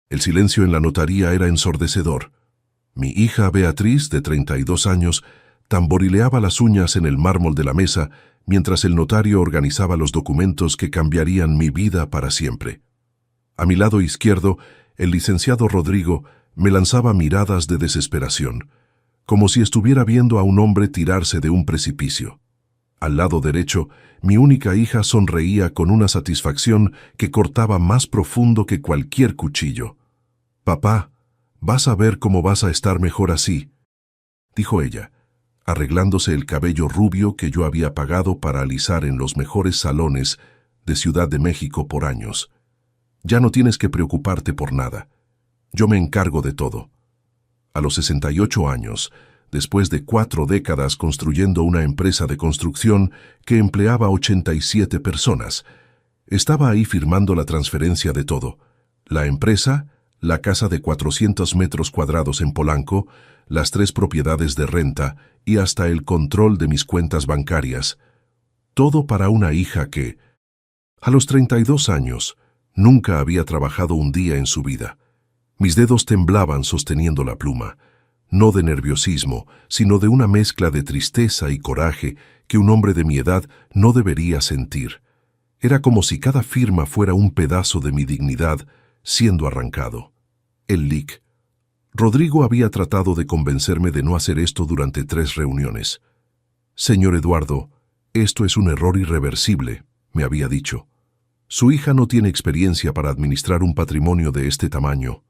El silencio en la notaría era ensordecedor. Mi hija Beatriz, de 32 años, tamborileaba las uñas en el mármol de la mesa mientras el notario organizaba los documentos que cambiarían mi vida para siempre. A mi lado izquierdo, el licenciado Rodrigo me lanzaba miradas de desesperación, como si estuviera viendo a un hombre tirarse de un precipicio. Al lado derecho, mi única hija sonreía con una satisfacción que cortaba más profundo que cualquier cuchillo. «Papá, vas a ver cómo vas a estar mejor así», dijo ella, arreglándose el cabello rubio que yo había pagado para alisar en los mejores salones de Ciudad de México por años. «Ya no tienes que preocuparte por nada. Yo me encargo de todo». A los 68 años, después de 4 décadas construyendo una empresa de construcción que empleaba 87 personas, estaba ahí firmando la transferencia de todo: la empresa, la casa de 400 metros cuadrados en Polanco, las 3 propiedades de renta y hasta el control de mis cuentas bancarias. Todo para una hija que, a los 32 años, nunca había trabajado un día en su vida. Mis dedos temblaban sosteniendo la pluma, no de nerviosismo, sino de una mezcla de tristeza y coraje que un hombre de mi edad no debería sentir. Era como si cada firma fuera un pedazo de mi dignidad siendo arrancado. El lic. Rodrigo había tratado de convencerme de no hacer esto durante 3 reuniones. «Señor Eduardo, esto es un error irreversible», me había dicho. «Su hija no tiene experiencia para administrar un patrimonio de este tamaño».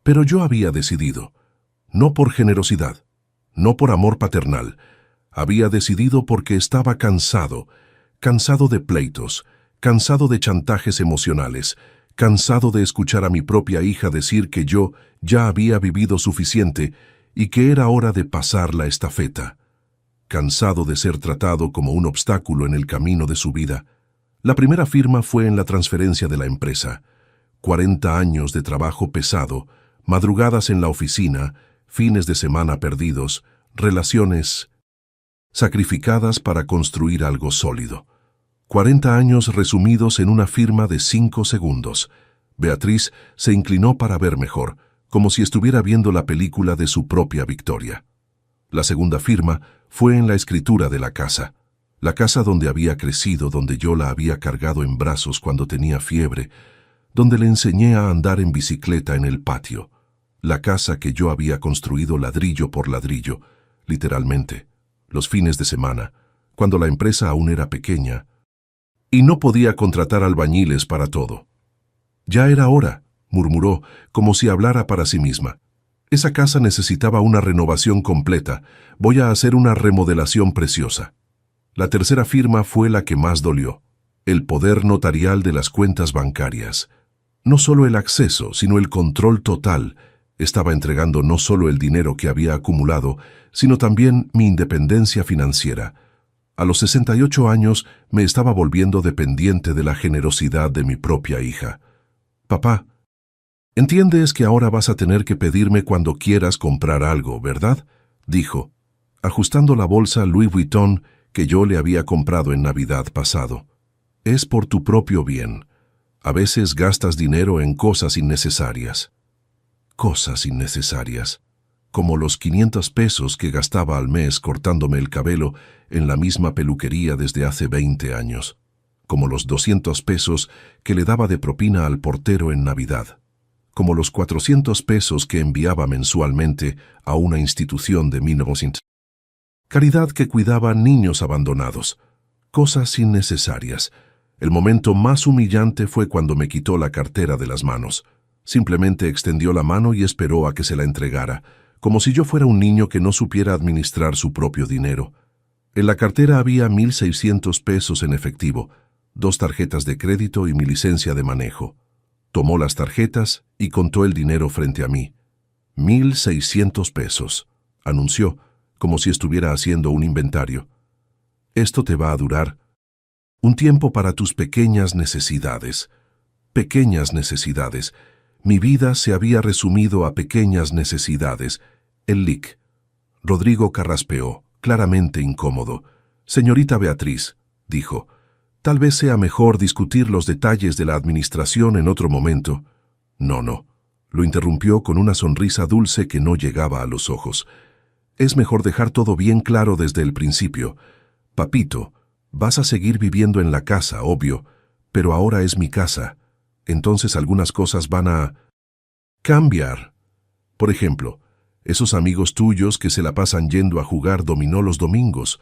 Pero yo había decidido, no por generosidad, no por amor paternal, había decidido porque estaba cansado de pleitos, cansado de chantajes emocionales, cansado de escuchar a mi propia hija decir que yo ya había vivido suficiente y que era hora de pasar la estafeta, cansado de ser tratado como un obstáculo en el camino de su vida. La primera firma fue en la transferencia de la empresa. 40 años de trabajo pesado, madrugadas en la oficina, fines de semana perdidos, relaciones sacrificadas para construir algo sólido. 40 años resumidos en una firma de 5 segundos. Beatriz se inclinó para ver mejor, como si estuviera viendo la película de su propia victoria. La segunda firma fue en la escritura de la casa donde había crecido, donde yo la había cargado en brazos cuando tenía fiebre, donde le enseñé a andar en bicicleta en el patio. La casa que yo había construido ladrillo por ladrillo, literalmente, los fines de semana, cuando la empresa aún era pequeña, y no podía contratar albañiles para todo. «Ya era hora», murmuró, como si hablara para sí misma. «Esa casa necesitaba una renovación completa. Voy a hacer una remodelación preciosa». La tercera firma fue la que más dolió: el poder notarial de las cuentas bancarias. No solo el acceso, sino el control total. Estaba entregando no solo el dinero que había acumulado, sino también mi independencia financiera. A los 68 años me estaba volviendo dependiente de la generosidad de mi propia hija. «Papá, entiendes que ahora vas a tener que pedirme cuando quieras comprar algo, ¿verdad?», dijo, ajustando la bolsa Louis Vuitton que yo le había comprado en Navidad pasado. «Es por tu propio bien. A veces gastas dinero en cosas innecesarias». Cosas innecesarias, como los 500 pesos que gastaba al mes cortándome el cabello en la misma peluquería desde hace 20 años, como los 200 pesos que le daba de propina al portero en Navidad, como los 400 pesos que enviaba mensualmente a una institución de 1900. Caridad que cuidaba niños abandonados. Cosas innecesarias. El momento más humillante fue cuando me quitó la cartera de las manos. Simplemente extendió la mano y esperó a que se la entregara, como si yo fuera un niño que no supiera administrar su propio dinero. En la cartera había 1,600 pesos en efectivo, 2 tarjetas de crédito y mi licencia de manejo. Tomó las tarjetas y contó el dinero frente a mí. 1,600 pesos, anunció, como si estuviera haciendo un inventario. «Esto te va a durar un tiempo para tus pequeñas necesidades». Pequeñas necesidades. Mi vida se había resumido a pequeñas necesidades. El lic. Rodrigo carraspeó, claramente incómodo. «Señorita Beatriz», dijo, «tal vez sea mejor discutir los detalles de la administración en otro momento». No, Lo interrumpió con una sonrisa dulce que no llegaba a los ojos. Es mejor dejar todo bien claro desde el principio. Papito, vas a seguir viviendo en la casa, obvio, pero ahora es mi casa. Entonces algunas cosas van a cambiar. Por ejemplo, esos amigos tuyos que se la pasan yendo a jugar dominó los domingos.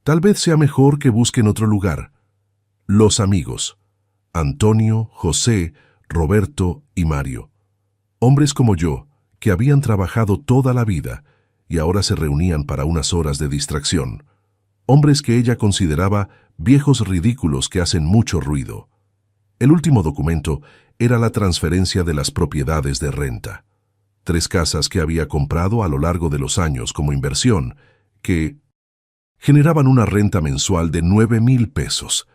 Tal vez sea mejor que busquen otro lugar. Los amigos. Antonio, José, Roberto y Mario. Hombres como yo, que habían trabajado toda la vida y ahora se reunían para unas horas de distracción. Hombres que ella consideraba viejos ridículos que hacen mucho ruido. El último documento era la transferencia de las propiedades de renta. 3 casas que había comprado a lo largo de los años como inversión, que generaban una renta mensual de 9,000 pesos,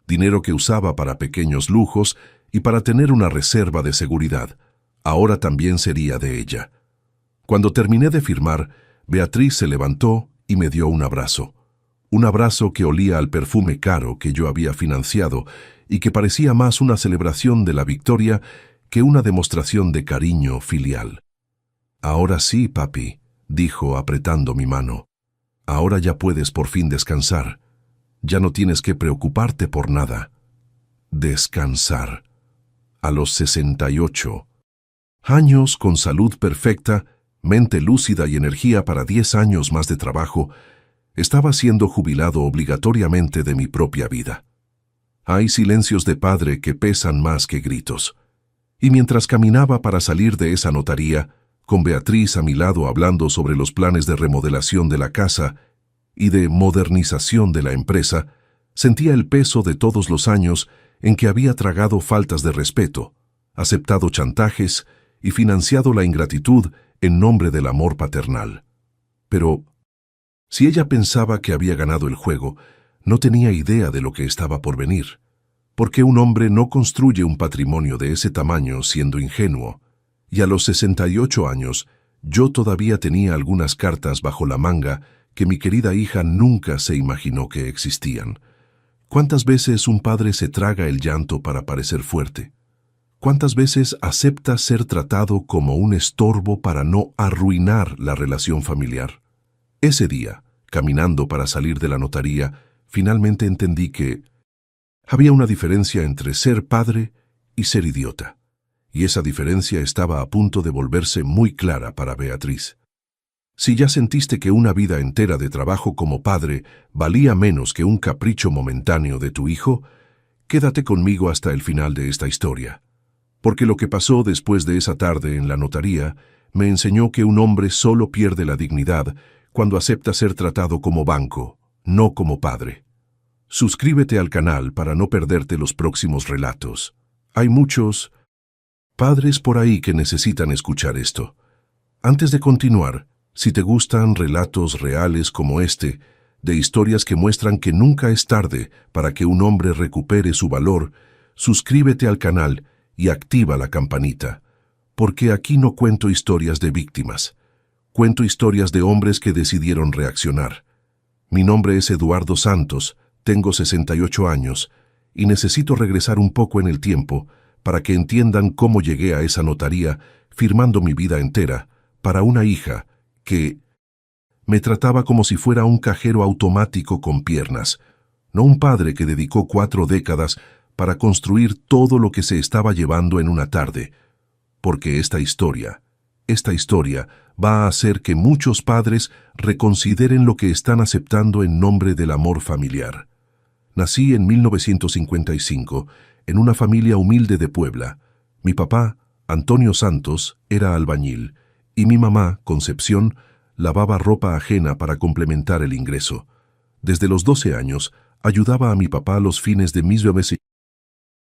dinero que usaba para pequeños lujos y para tener una reserva de seguridad. Ahora también sería de ella. Cuando terminé de firmar, Beatriz se levantó y me dio un abrazo. Un abrazo que olía al perfume caro que yo había financiado y que parecía más una celebración de la victoria que una demostración de cariño filial. «Ahora sí, papi», dijo apretando mi mano. «Ahora ya puedes por fin descansar. Ya no tienes que preocuparte por nada». Descansar. A los 68 años, con salud perfecta, mente lúcida y energía para 10 años más de trabajo, estaba siendo jubilado obligatoriamente de mi propia vida. Hay silencios de padre que pesan más que gritos. Y mientras caminaba para salir de esa notaría, con Beatriz a mi lado hablando sobre los planes de remodelación de la casa y de modernización de la empresa, sentía el peso de todos los años en que había tragado faltas de respeto, aceptado chantajes y financiado la ingratitud en nombre del amor paternal. Pero, si ella pensaba que había ganado el juego, no tenía idea de lo que estaba por venir. Porque un hombre no construye un patrimonio de ese tamaño siendo ingenuo. Y a los 68 años, yo todavía tenía algunas cartas bajo la manga que mi querida hija nunca se imaginó que existían. ¿Cuántas veces un padre se traga el llanto para parecer fuerte? ¿Cuántas veces acepta ser tratado como un estorbo para no arruinar la relación familiar? Ese día, caminando para salir de la notaría, finalmente entendí que había una diferencia entre ser padre y ser idiota. Y esa diferencia estaba a punto de volverse muy clara para Beatriz. Si ya sentiste que una vida entera de trabajo como padre valía menos que un capricho momentáneo de tu hijo, quédate conmigo hasta el final de esta historia. Porque lo que pasó después de esa tarde en la notaría me enseñó que un hombre solo pierde la dignidad cuando acepta ser tratado como banco, no como padre. Suscríbete al canal para no perderte los próximos relatos. Hay muchos padres por ahí que necesitan escuchar esto. Antes de continuar, si te gustan relatos reales como este, de historias que muestran que nunca es tarde para que un hombre recupere su valor, suscríbete al canal y activa la campanita, porque aquí no cuento historias de víctimas, cuento historias de hombres que decidieron reaccionar. Mi nombre es Eduardo Santos, tengo 68 años y necesito regresar un poco en el tiempo para que entiendan cómo llegué a esa notaría firmando mi vida entera para una hija que me trataba como si fuera un cajero automático con piernas, no un padre que dedicó 4 décadas para construir todo lo que se estaba llevando en una tarde, porque esta historia va a hacer que muchos padres reconsideren lo que están aceptando en nombre del amor familiar. Nací en 1955, en una familia humilde de Puebla. Mi papá, Antonio Santos, era albañil, y mi mamá, Concepción, lavaba ropa ajena para complementar el ingreso. Desde los 12 años, ayudaba a mi papá los fines de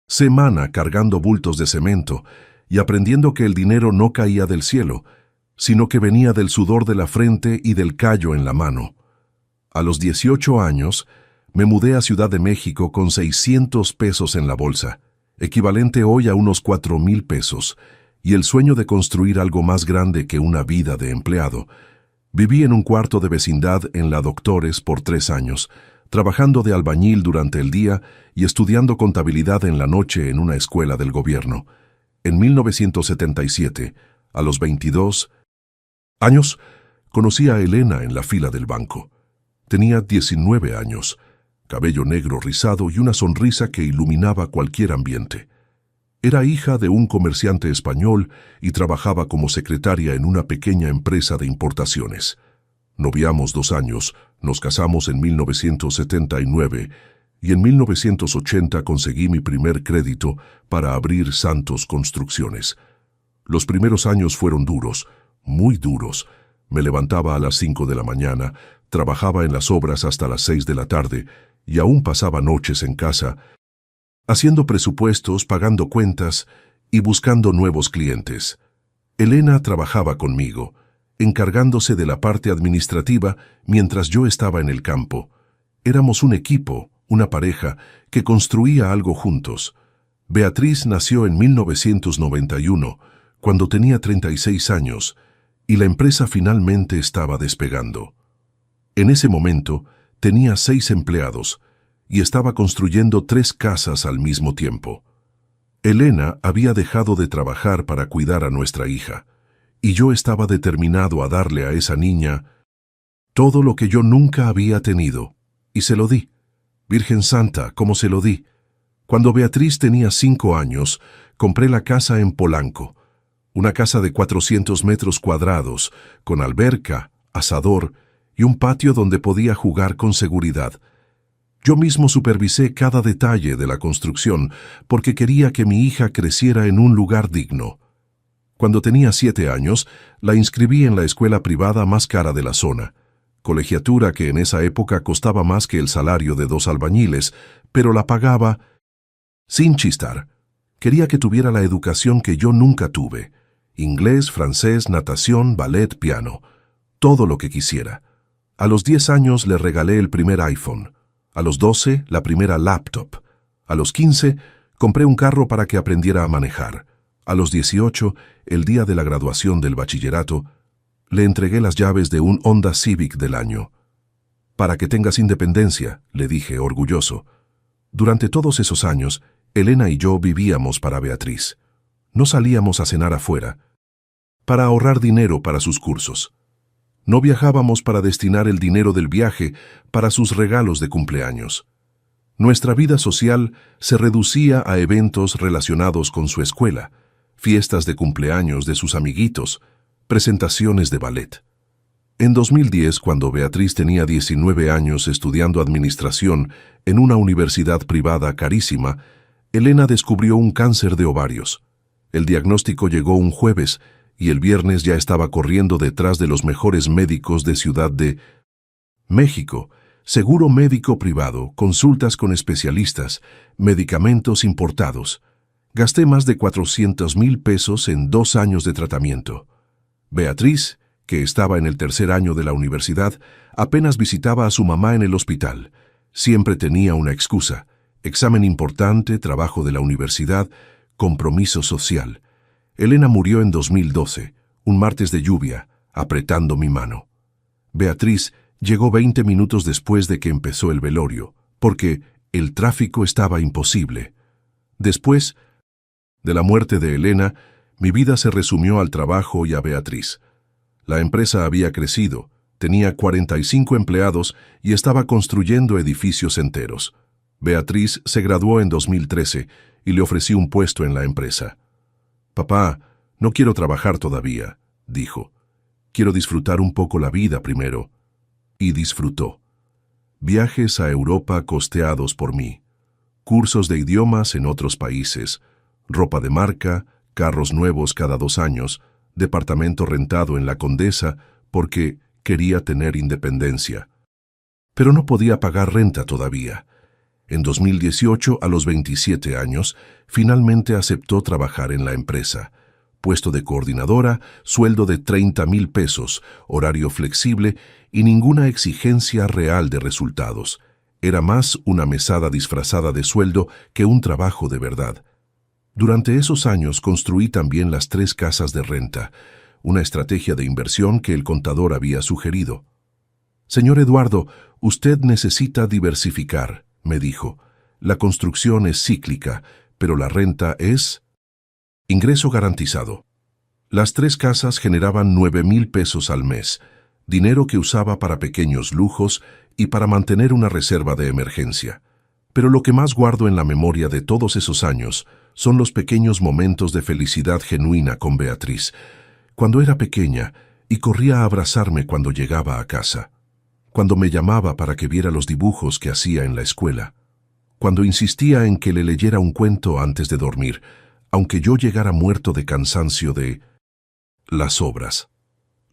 semana cargando bultos de cemento y aprendiendo que el dinero no caía del cielo, sino que venía del sudor de la frente y del callo en la mano. A los 18 años, me mudé a Ciudad de México con 600 pesos en la bolsa, equivalente hoy a unos 4,000 pesos, y el sueño de construir algo más grande que una vida de empleado. Viví en un cuarto de vecindad en la Doctores por 3 años, trabajando de albañil durante el día y estudiando contabilidad en la noche en una escuela del gobierno. En 1977, A los 22 años, conocí a Elena en la fila del banco. Tenía 19 años, cabello negro rizado y una sonrisa que iluminaba cualquier ambiente. Era hija de un comerciante español y trabajaba como secretaria en una pequeña empresa de importaciones. Noviamos 2 años, nos casamos en 1979 y en 1980 conseguí mi primer crédito para abrir Santos Construcciones. Los primeros años fueron duros, muy duros. Me levantaba a las 5 de la mañana, trabajaba en las obras hasta las 6 de la tarde y aún pasaba noches en casa, haciendo presupuestos, pagando cuentas y buscando nuevos clientes. Elena trabajaba conmigo, encargándose de la parte administrativa mientras yo estaba en el campo. Éramos un equipo, una pareja, que construía algo juntos. Beatriz nació en 1991, cuando tenía 36 años, y la empresa finalmente estaba despegando. En ese momento, tenía 6 empleados, y estaba construyendo 3 casas al mismo tiempo. Elena había dejado de trabajar para cuidar a nuestra hija, y yo estaba determinado a darle a esa niña todo lo que yo nunca había tenido, y se lo di. Virgen Santa, ¿cómo se lo di? Cuando Beatriz tenía 5 años, compré la casa en Polanco, una casa de 400 metros cuadrados, con alberca, asador y un patio donde podía jugar con seguridad. Yo mismo supervisé cada detalle de la construcción porque quería que mi hija creciera en un lugar digno. Cuando tenía 7 años, la inscribí en la escuela privada más cara de la zona, colegiatura que en esa época costaba más que el salario de 2 albañiles, pero la pagaba sin chistar. Quería que tuviera la educación que yo nunca tuve: inglés, francés, natación, ballet, piano, todo lo que quisiera. A los 10 años le regalé el primer iPhone. A los 12, la primera laptop. A los 15, compré un carro para que aprendiera a manejar. A los 18, el día de la graduación del bachillerato, le entregué las llaves de un Honda Civic del año. Para que tengas independencia, le dije orgulloso. Durante todos esos años, Elena y yo vivíamos para Beatriz. No salíamos a cenar afuera, para ahorrar dinero para sus cursos. No viajábamos para destinar el dinero del viaje para sus regalos de cumpleaños. Nuestra vida social se reducía a eventos relacionados con su escuela, fiestas de cumpleaños de sus amiguitos, presentaciones de ballet. En 2010, cuando Beatriz tenía 19 años estudiando administración en una universidad privada carísima, Elena descubrió un cáncer de ovarios. El diagnóstico llegó un jueves y el viernes ya estaba corriendo detrás de los mejores médicos de Ciudad de México, seguro médico privado, consultas con especialistas, medicamentos importados. Gasté más de 400,000 pesos en 2 años de tratamiento. Beatriz, que estaba en el 3er año de la universidad, apenas visitaba a su mamá en el hospital. Siempre tenía una excusa: examen importante, trabajo de la universidad, compromiso social. Elena murió en 2012, un martes de lluvia, apretando mi mano. Beatriz llegó 20 minutos después de que empezó el velorio, porque el tráfico estaba imposible. Después de la muerte de Elena, mi vida se resumió al trabajo y a Beatriz. La empresa había crecido, tenía 45 empleados y estaba construyendo edificios enteros. Beatriz se graduó en 2013 y le ofrecí un puesto en la empresa. «Papá, no quiero trabajar todavía», dijo. «Quiero disfrutar un poco la vida primero». Y disfrutó. Viajes a Europa costeados por mí, cursos de idiomas en otros países, ropa de marca, carros nuevos cada 2 años, departamento rentado en La Condesa porque quería tener independencia. Pero no podía pagar renta todavía. En 2018, a los 27 años, finalmente aceptó trabajar en la empresa. Puesto de coordinadora, sueldo de 30,000 pesos, horario flexible y ninguna exigencia real de resultados. Era más una mesada disfrazada de sueldo que un trabajo de verdad. Durante esos años construí también las 3 casas de renta, una estrategia de inversión que el contador había sugerido. «Señor Eduardo, usted necesita diversificar», me dijo. «La construcción es cíclica, pero la renta es ingreso garantizado». Las 3 casas generaban 9,000 pesos al mes, dinero que usaba para pequeños lujos y para mantener una reserva de emergencia. Pero lo que más guardo en la memoria de todos esos años son los pequeños momentos de felicidad genuina con Beatriz, cuando era pequeña y corría a abrazarme cuando llegaba a casa, cuando me llamaba para que viera los dibujos que hacía en la escuela, cuando insistía en que le leyera un cuento antes de dormir, aunque yo llegara muerto de cansancio de las obras.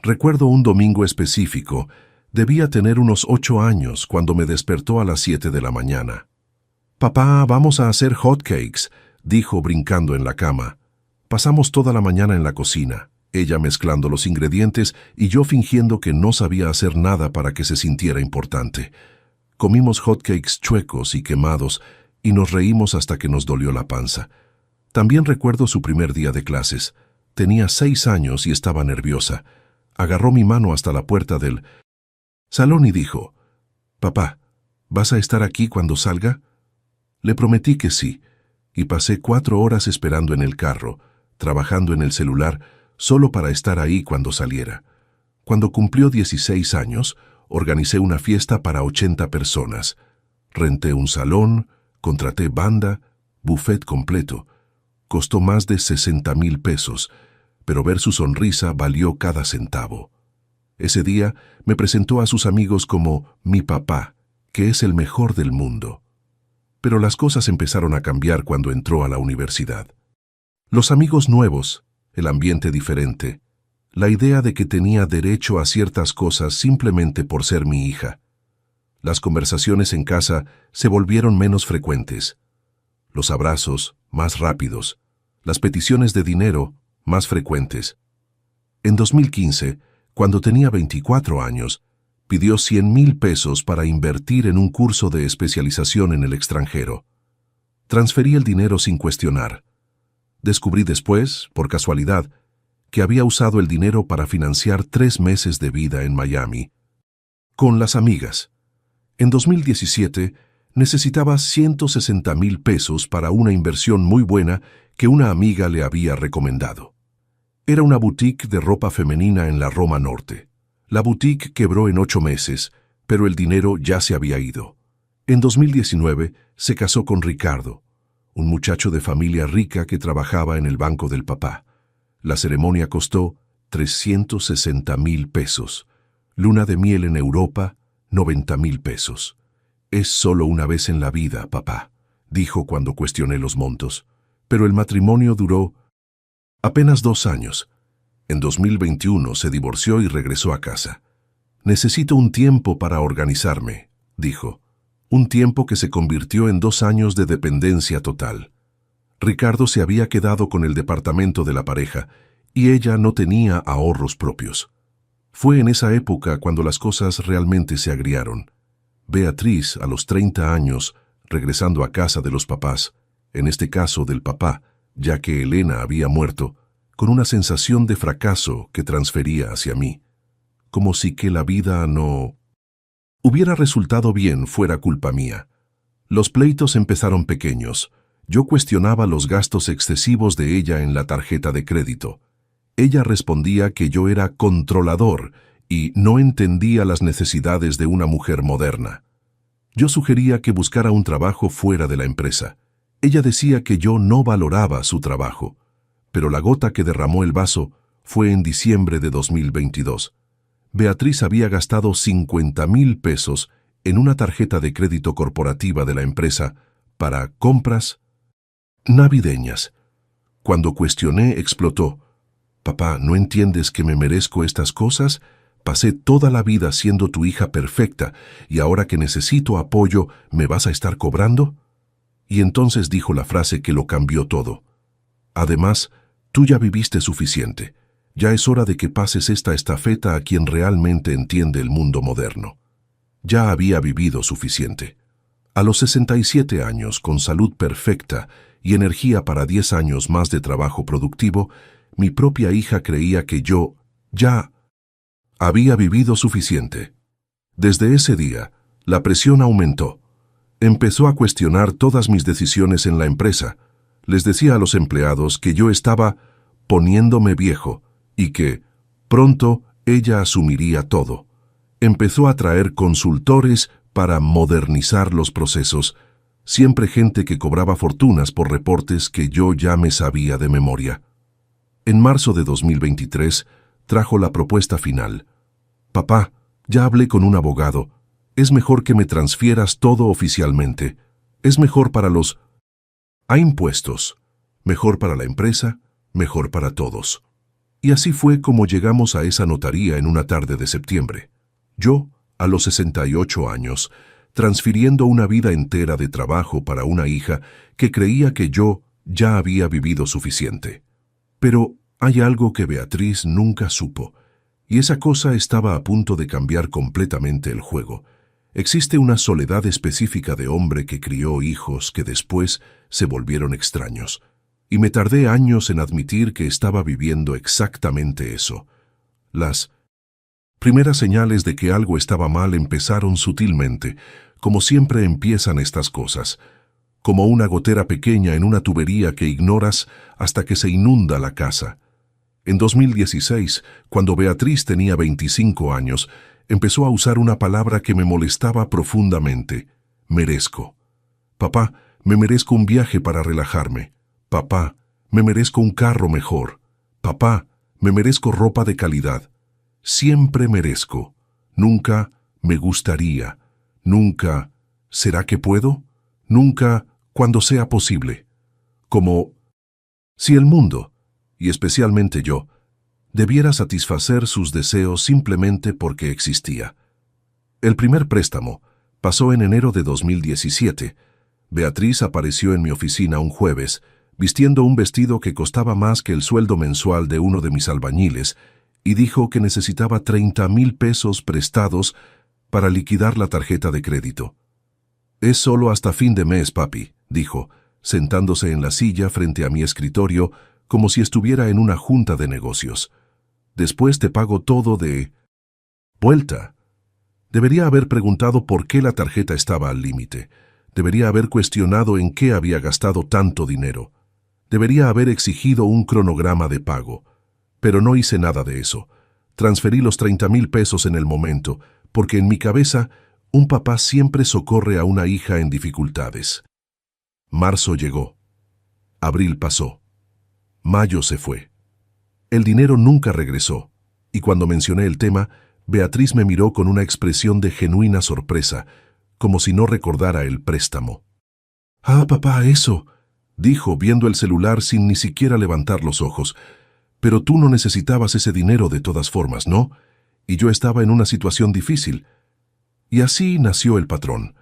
Recuerdo un domingo específico, debía tener unos 8 años cuando me despertó a las 7 de la mañana. «Papá, vamos a hacer hotcakes», dijo brincando en la cama. Pasamos toda la mañana en la cocina, ella mezclando los ingredientes y yo fingiendo que no sabía hacer nada para que se sintiera importante. Comimos hotcakes chuecos y quemados y nos reímos hasta que nos dolió la panza. También recuerdo su primer día de clases. Tenía 6 años y estaba nerviosa. Agarró mi mano hasta la puerta del salón y dijo, «Papá, ¿vas a estar aquí cuando salga?» Le prometí que sí, y pasé 4 horas esperando en el carro, trabajando en el celular, solo para estar ahí cuando saliera. Cuando cumplió 16 años, organicé una fiesta para 80 personas. Renté un salón, contraté banda, buffet completo. Costó más de 60,000 pesos, pero ver su sonrisa valió cada centavo. Ese día me presentó a sus amigos como mi papá, que es el mejor del mundo. Pero las cosas empezaron a cambiar cuando entró a la universidad. Los amigos nuevos, el ambiente diferente, la idea de que tenía derecho a ciertas cosas simplemente por ser mi hija. Las conversaciones en casa se volvieron menos frecuentes. Los abrazos, más rápidos. Las peticiones de dinero, más frecuentes. En 2015, cuando tenía 24 años, pidió 100,000 pesos para invertir en un curso de especialización en el extranjero. Transferí el dinero sin cuestionar. Descubrí después, por casualidad, que había usado el dinero para financiar 3 meses de vida en Miami, con las amigas. En 2017, necesitaba 160,000 pesos para una inversión muy buena que una amiga le había recomendado. Era una boutique de ropa femenina en la Roma Norte. La boutique quebró en 8 meses, pero el dinero ya se había ido. En 2019 se casó con Ricardo, un muchacho de familia rica que trabajaba en el banco del papá. La ceremonia costó 360,000 pesos. Luna de miel en Europa, 90,000 pesos. «Es solo una vez en la vida, papá», dijo cuando cuestioné los montos. Pero el matrimonio duró apenas 2 años. En 2021 se divorció y regresó a casa. «Necesito un tiempo para organizarme», dijo. Un tiempo que se convirtió en 2 años de dependencia total. Ricardo se había quedado con el departamento de la pareja y ella no tenía ahorros propios. Fue en esa época cuando las cosas realmente se agriaron. Beatriz, a los 30 años, regresando a casa de los papás, en este caso del papá, ya que Elena había muerto, con una sensación de fracaso que transfería hacia mí, como si que la vida no hubiera resultado bien fuera culpa mía. Los pleitos empezaron pequeños. Yo cuestionaba los gastos excesivos de ella en la tarjeta de crédito. Ella respondía que yo era controlador y no entendía las necesidades de una mujer moderna. Yo sugería que buscara un trabajo fuera de la empresa. Ella decía que yo no valoraba su trabajo. Pero la gota que derramó el vaso fue en diciembre de 2022. Beatriz había gastado 50,000 pesos en una tarjeta de crédito corporativa de la empresa para compras navideñas. Cuando cuestioné, explotó. «Papá, ¿no entiendes que me merezco estas cosas? Pasé toda la vida siendo tu hija perfecta y ahora que necesito apoyo, ¿me vas a estar cobrando?» Y entonces dijo la frase que lo cambió todo. «Además, tú ya viviste suficiente. Ya es hora de que pases esta estafeta a quien realmente entiende el mundo moderno». Ya había vivido suficiente. A los 67 años, con salud perfecta y energía para 10 años más de trabajo productivo, mi propia hija creía que yo ya había vivido suficiente. Desde ese día, la presión aumentó. Empezó a cuestionar todas mis decisiones en la empresa. Les decía a los empleados que yo estaba poniéndome viejo, y que, pronto, ella asumiría todo. Empezó a traer consultores para modernizar los procesos, siempre gente que cobraba fortunas por reportes que yo ya me sabía de memoria. En marzo de 2023, trajo la propuesta final. Papá, ya hablé con un abogado. Es mejor que me transfieras todo oficialmente. Es mejor para los impuestos. Mejor para la empresa, mejor para todos. Y así fue como llegamos a esa notaría en una tarde de septiembre. Yo, a los 68 años, transfiriendo una vida entera de trabajo para una hija que creía que yo ya había vivido suficiente. Pero hay algo que Beatriz nunca supo, y esa cosa estaba a punto de cambiar completamente el juego. Existe una soledad específica de hombre que crió hijos que después se volvieron extraños, y me tardé años en admitir que estaba viviendo exactamente eso. Las primeras señales de que algo estaba mal empezaron sutilmente, como siempre empiezan estas cosas, como una gotera pequeña en una tubería que ignoras hasta que se inunda la casa. En 2016, cuando Beatriz tenía 25 años, empezó a usar una palabra que me molestaba profundamente: merezco. Papá, me merezco un viaje para relajarme. Papá, me merezco un carro mejor. Papá, me merezco ropa de calidad. Siempre merezco. Nunca me gustaría. Nunca ¿será que puedo? Nunca cuando sea posible. Como si el mundo, y especialmente yo, debiera satisfacer sus deseos simplemente porque existía. El primer préstamo pasó en enero de 2017. Beatriz apareció en mi oficina un jueves, vistiendo un vestido que costaba más que el sueldo mensual de uno de mis albañiles, y dijo que necesitaba 30,000 pesos prestados para liquidar la tarjeta de crédito. «Es solo hasta fin de mes, papi», dijo, sentándose en la silla frente a mi escritorio como si estuviera en una junta de negocios. «Después te pago todo de vuelta». Debería haber preguntado por qué la tarjeta estaba al límite. Debería haber cuestionado en qué había gastado tanto dinero. Debería haber exigido un cronograma de pago. Pero no hice nada de eso. Transferí los 30,000 pesos en el momento, porque en mi cabeza un papá siempre socorre a una hija en dificultades. Marzo llegó. Abril pasó. Mayo se fue. El dinero nunca regresó, y cuando mencioné el tema, Beatriz me miró con una expresión de genuina sorpresa, como si no recordara el préstamo. «Ah, papá, eso», dijo, viendo el celular sin ni siquiera levantar los ojos. «Pero tú no necesitabas ese dinero de todas formas, ¿no? Y yo estaba en una situación difícil». Y así nació el patrón.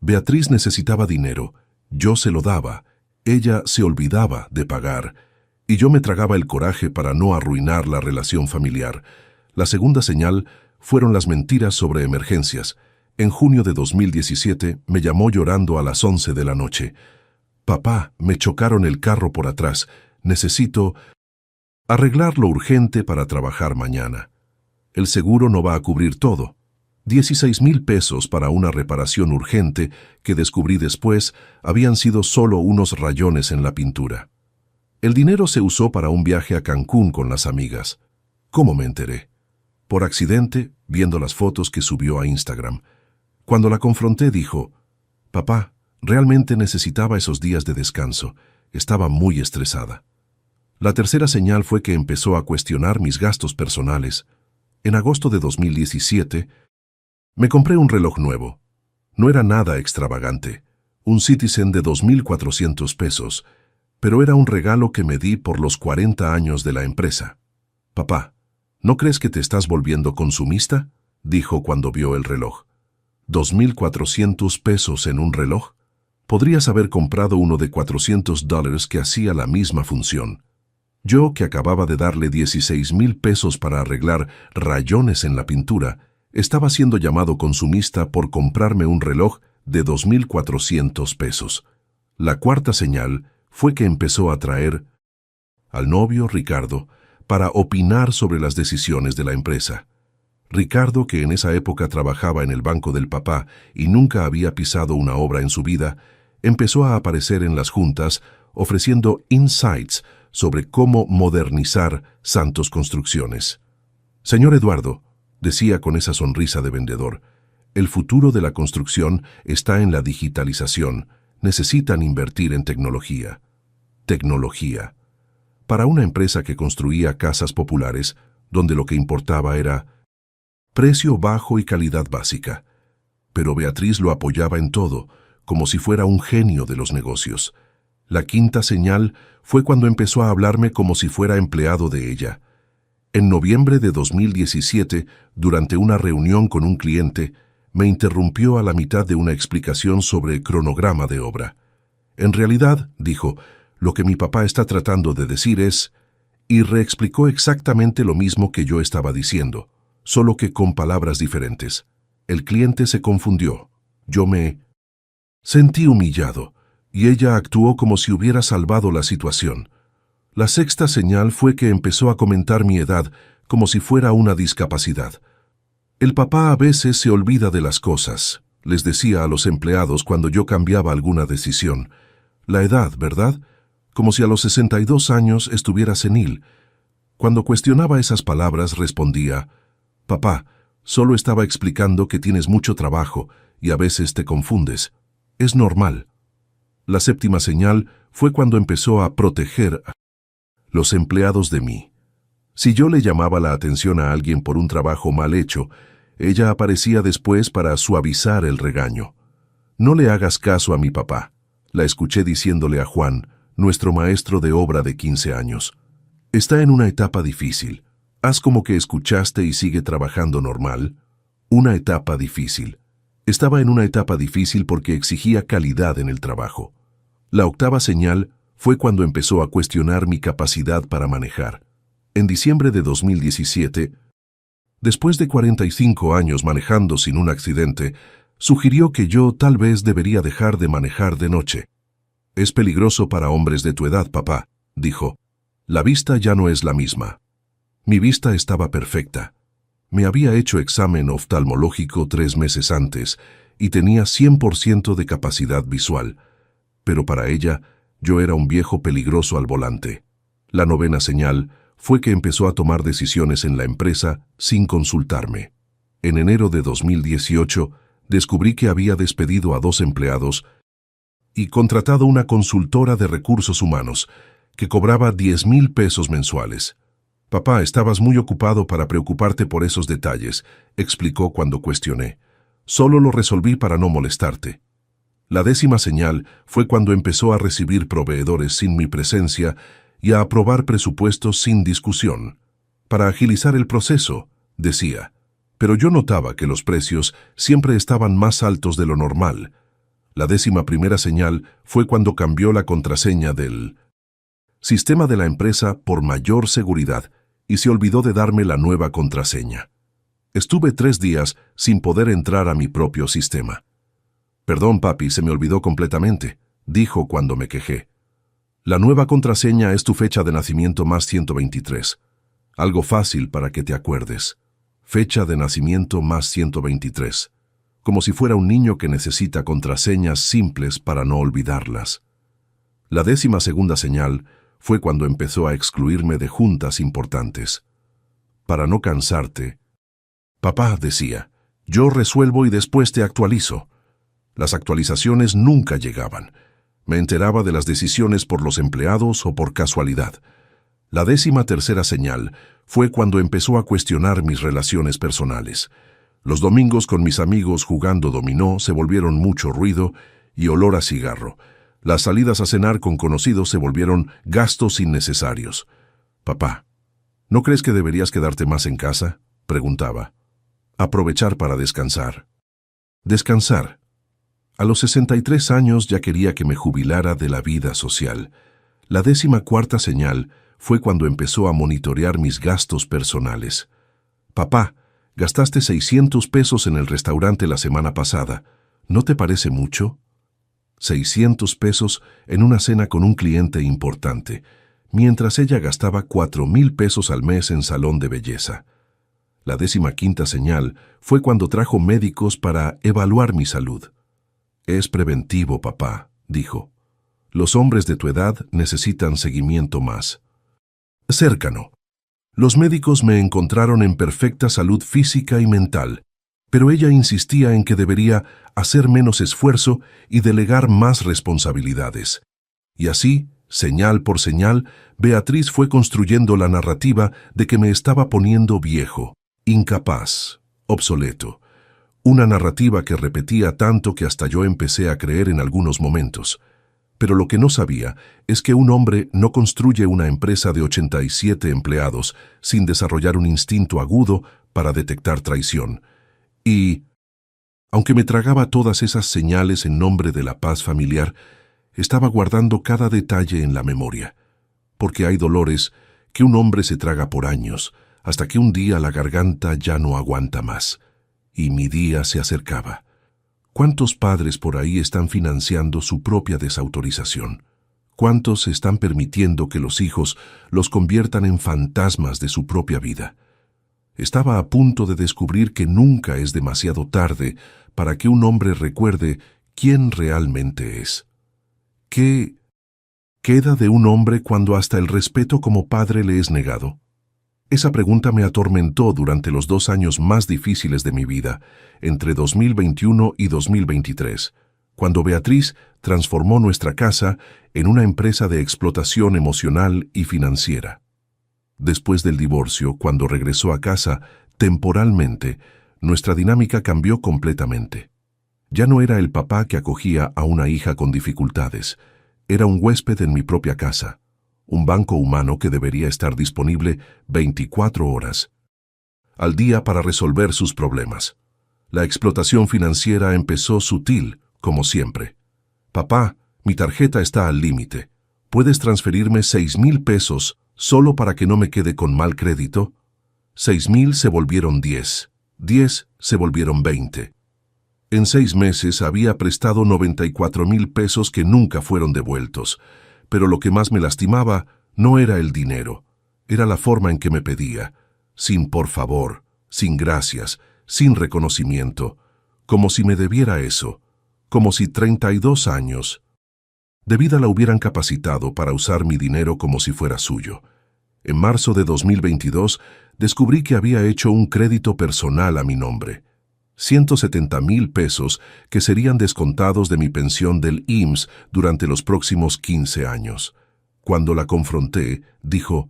Beatriz necesitaba dinero, yo se lo daba, ella se olvidaba de pagar, y yo me tragaba el coraje para no arruinar la relación familiar. La segunda señal fueron las mentiras sobre emergencias. En junio de 2017 me llamó llorando a las 11 de la noche. «Papá, me chocaron el carro por atrás. Necesito arreglar lo urgente para trabajar mañana. El seguro no va a cubrir todo». 16,000 pesos para una reparación urgente que descubrí después habían sido solo unos rayones en la pintura. El dinero se usó para un viaje a Cancún con las amigas. ¿Cómo me enteré? Por accidente, viendo las fotos que subió a Instagram. Cuando la confronté dijo: «Papá, realmente necesitaba esos días de descanso. Estaba muy estresada». La tercera señal fue que empezó a cuestionar mis gastos personales. En agosto de 2017, me compré un reloj nuevo. No era nada extravagante, un Citizen de 2,400 pesos, pero era un regalo que me di por los 40 años de la empresa. «Papá, ¿no crees que te estás volviendo consumista?», dijo cuando vio el reloj. «¿2,400 pesos en un reloj? Podrías haber comprado uno de $400 que hacía la misma función». Yo, que acababa de darle 16,000 pesos para arreglar rayones en la pintura, estaba siendo llamado consumista por comprarme un reloj de 2,400 pesos. La cuarta señal fue que empezó a traer al novio Ricardo para opinar sobre las decisiones de la empresa. Ricardo, que en esa época trabajaba en el banco del papá y nunca había pisado una obra en su vida, empezó a aparecer en las juntas ofreciendo insights sobre cómo modernizar Santos Construcciones. Señor Eduardo, decía con esa sonrisa de vendedor, el futuro de la construcción está en la digitalización. Necesitan invertir en tecnología. Tecnología. Para una empresa que construía casas populares, donde lo que importaba era precio bajo y calidad básica. Pero Beatriz lo apoyaba en todo, como si fuera un genio de los negocios. La quinta señal fue cuando empezó a hablarme como si fuera empleado de ella. En noviembre de 2017, durante una reunión con un cliente, me interrumpió a la mitad de una explicación sobre cronograma de obra. En realidad, dijo, lo que mi papá está tratando de decir es... Y reexplicó exactamente lo mismo que yo estaba diciendo, solo que con palabras diferentes. El cliente se confundió. Yo me sentí humillado, y ella actuó como si hubiera salvado la situación. La sexta señal fue que empezó a comentar mi edad como si fuera una discapacidad. El papá a veces se olvida de las cosas, les decía a los empleados cuando yo cambiaba alguna decisión. La edad, ¿verdad? Como si a los 62 años estuviera senil. Cuando cuestionaba esas palabras respondía, «Papá, solo estaba explicando que tienes mucho trabajo y a veces te confundes. Es normal». La séptima señal fue cuando empezó a proteger a los empleados de mí. Si yo le llamaba la atención a alguien por un trabajo mal hecho, ella aparecía después para suavizar el regaño. «No le hagas caso a mi papá», la escuché diciéndole a Juan, nuestro maestro de obra de 15 años. «Está en una etapa difícil. Haz como que escuchaste y sigue trabajando normal». Una etapa difícil. Estaba en una etapa difícil porque exigía calidad en el trabajo. La octava señal fue cuando empezó a cuestionar mi capacidad para manejar. En diciembre de 2017, después de 45 años manejando sin un accidente, sugirió que yo tal vez debería dejar de manejar de noche. «Es peligroso para hombres de tu edad, papá», dijo. «La vista ya no es la misma». Mi vista estaba perfecta. Me había hecho examen oftalmológico 3 meses antes y tenía 100% de capacidad visual. Pero para ella, yo era un viejo peligroso al volante. La novena señal fue que empezó a tomar decisiones en la empresa sin consultarme. En enero de 2018, descubrí que había despedido a 2 empleados y contratado una consultora de recursos humanos que cobraba 10,000 pesos mensuales. «Papá, estabas muy ocupado para preocuparte por esos detalles», explicó cuando cuestioné. «Solo lo resolví para no molestarte». La 10ª señal fue cuando empezó a recibir proveedores sin mi presencia y a aprobar presupuestos sin discusión. «Para agilizar el proceso», decía. Pero yo notaba que los precios siempre estaban más altos de lo normal. La 11ª señal fue cuando cambió la contraseña del sistema de la empresa por mayor seguridad y se olvidó de darme la nueva contraseña. Estuve 3 días sin poder entrar a mi propio sistema. «Perdón, papi, se me olvidó completamente», dijo cuando me quejé. «La nueva contraseña es tu fecha de nacimiento más 123. Algo fácil para que te acuerdes. Fecha de nacimiento más 123. Como si fuera un niño que necesita contraseñas simples para no olvidarlas». La 12ª señal fue cuando empezó a excluirme de juntas importantes. «Para no cansarte». «Papá», decía, «yo resuelvo y después te actualizo». Las actualizaciones nunca llegaban. Me enteraba de las decisiones por los empleados o por casualidad. La 13ª señal fue cuando empezó a cuestionar mis relaciones personales. Los domingos con mis amigos jugando dominó se volvieron mucho ruido y olor a cigarro. Las salidas a cenar con conocidos se volvieron gastos innecesarios. «Papá, ¿no crees que deberías quedarte más en casa?», preguntaba. «Aprovechar para descansar». Descansar. A los 63 años ya quería que me jubilara de la vida social. La 14ª señal fue cuando empezó a monitorear mis gastos personales. «Papá, gastaste 600 pesos en el restaurante la semana pasada. ¿No te parece mucho?». 600 pesos en una cena con un cliente importante, mientras ella gastaba 4,000 pesos al mes en salón de belleza. La 15ª señal fue cuando trajo médicos para evaluar mi salud. «Es preventivo, papá», dijo. Los hombres de tu edad necesitan seguimiento más cercano. Los médicos me encontraron en perfecta salud física y mental, pero ella insistía en que debería hacer menos esfuerzo y delegar más responsabilidades. Y así, señal por señal, Beatriz fue construyendo la narrativa de que me estaba poniendo viejo, incapaz, obsoleto. Una narrativa que repetía tanto que hasta yo empecé a creer en algunos momentos. Pero lo que no sabía es que un hombre no construye una empresa de 87 empleados sin desarrollar un instinto agudo para detectar traición. Y, aunque me tragaba todas esas señales en nombre de la paz familiar, estaba guardando cada detalle en la memoria, porque hay dolores que un hombre se traga por años, hasta que un día la garganta ya no aguanta más, y mi día se acercaba. ¿Cuántos padres por ahí están financiando su propia desautorización? ¿Cuántos están permitiendo que los hijos los conviertan en fantasmas de su propia vida? Estaba a punto de descubrir que nunca es demasiado tarde para que un hombre recuerde quién realmente es. ¿Qué queda de un hombre cuando hasta el respeto como padre le es negado? Esa pregunta me atormentó durante los 2 años más difíciles de mi vida, entre 2021 y 2023, cuando Beatriz transformó nuestra casa en una empresa de explotación emocional y financiera. Después del divorcio, cuando regresó a casa, temporalmente, nuestra dinámica cambió completamente. Ya no era el papá que acogía a una hija con dificultades, era un huésped en mi propia casa, un banco humano que debería estar disponible 24 horas al día para resolver sus problemas. La explotación financiera empezó sutil, como siempre. Papá, mi tarjeta está al límite. ¿Puedes transferirme 6,000 pesos solo para que no me quede con mal crédito? 6,000 se volvieron 10, 10 se volvieron 20. En 6 meses había prestado 94,000 pesos que nunca fueron devueltos, pero lo que más me lastimaba no era el dinero, era la forma en que me pedía, sin por favor, sin gracias, sin reconocimiento, como si me debiera eso, como si 32 años de vida la hubieran capacitado para usar mi dinero como si fuera suyo. En marzo de 2022 descubrí que había hecho un crédito personal a mi nombre. 170,000 pesos que serían descontados de mi pensión del IMSS durante los próximos 15 años. Cuando la confronté, dijo,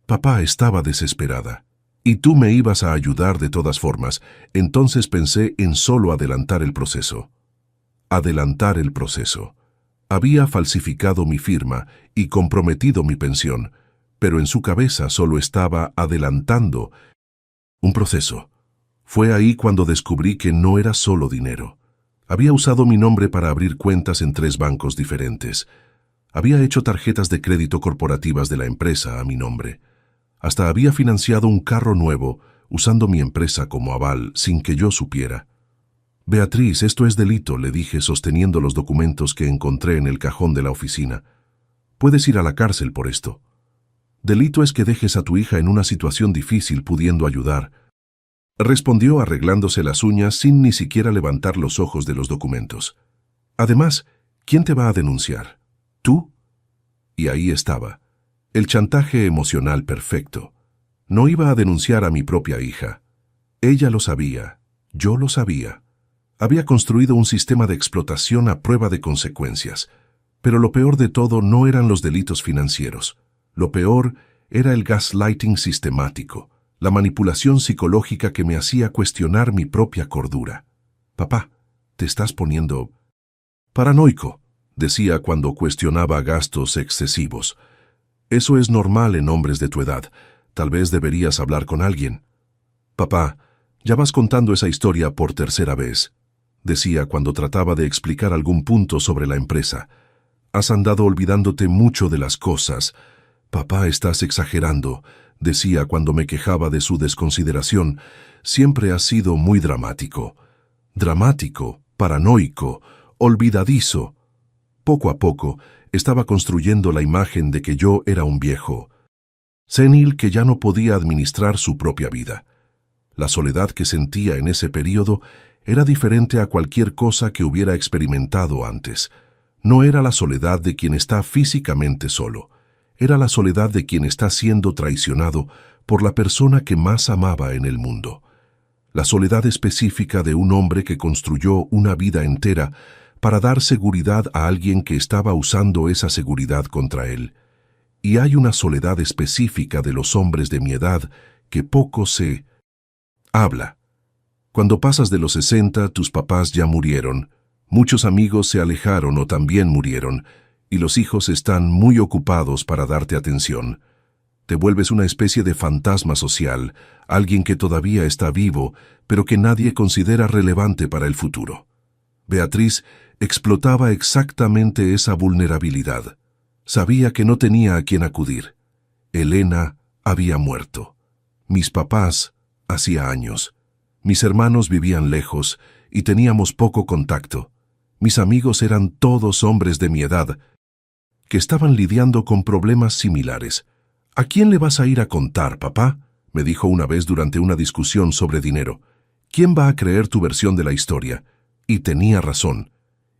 «Papá, estaba desesperada. Y tú me ibas a ayudar de todas formas». Entonces pensé en solo adelantar el proceso. Adelantar el proceso. Había falsificado mi firma y comprometido mi pensión, pero en su cabeza solo estaba adelantando un proceso. Fue ahí cuando descubrí que no era solo dinero. Había usado mi nombre para abrir cuentas en 3 bancos diferentes. Había hecho tarjetas de crédito corporativas de la empresa a mi nombre. Hasta había financiado un carro nuevo usando mi empresa como aval sin que yo supiera. «Beatriz, esto es delito», le dije sosteniendo los documentos que encontré en el cajón de la oficina. «Puedes ir a la cárcel por esto. Delito es que dejes a tu hija en una situación difícil pudiendo ayudar», respondió arreglándose las uñas sin ni siquiera levantar los ojos de los documentos. «Además, ¿quién te va a denunciar? ¿Tú?» Y ahí estaba, el chantaje emocional perfecto. No iba a denunciar a mi propia hija. Ella lo sabía, yo lo sabía. Había construido un sistema de explotación a prueba de consecuencias. Pero lo peor de todo no eran los delitos financieros. Lo peor era el gaslighting sistemático, la manipulación psicológica que me hacía cuestionar mi propia cordura. «Papá, te estás poniendo paranoico», decía cuando cuestionaba gastos excesivos. «Eso es normal en hombres de tu edad. Tal vez deberías hablar con alguien». «Papá, ya vas contando esa historia por 3ª vez», decía cuando trataba de explicar algún punto sobre la empresa. «Has andado olvidándote mucho de las cosas». «Papá, estás exagerando», decía cuando me quejaba de su desconsideración. «Siempre has sido muy dramático». Dramático, paranoico, olvidadizo. Poco a poco, estaba construyendo la imagen de que yo era un viejo senil que ya no podía administrar su propia vida. La soledad que sentía en ese período era diferente a cualquier cosa que hubiera experimentado antes. No era la soledad de quien está físicamente solo, era la soledad de quien está siendo traicionado por la persona que más amaba en el mundo. La soledad específica de un hombre que construyó una vida entera para dar seguridad a alguien que estaba usando esa seguridad contra él. Y hay una soledad específica de los hombres de mi edad que poco se habla. Cuando pasas de los 60, tus papás ya murieron, muchos amigos se alejaron o también murieron, y los hijos están muy ocupados para darte atención. Te vuelves una especie de fantasma social, alguien que todavía está vivo, pero que nadie considera relevante para el futuro. Beatriz explotaba exactamente esa vulnerabilidad. Sabía que no tenía a quién acudir. Elena había muerto. Mis papás, hacía años. Mis hermanos vivían lejos y teníamos poco contacto. Mis amigos eran todos hombres de mi edad, que estaban lidiando con problemas similares. ¿A quién le vas a ir a contar, papá?, me dijo una vez durante una discusión sobre dinero. ¿Quién va a creer tu versión de la historia? Y tenía razón.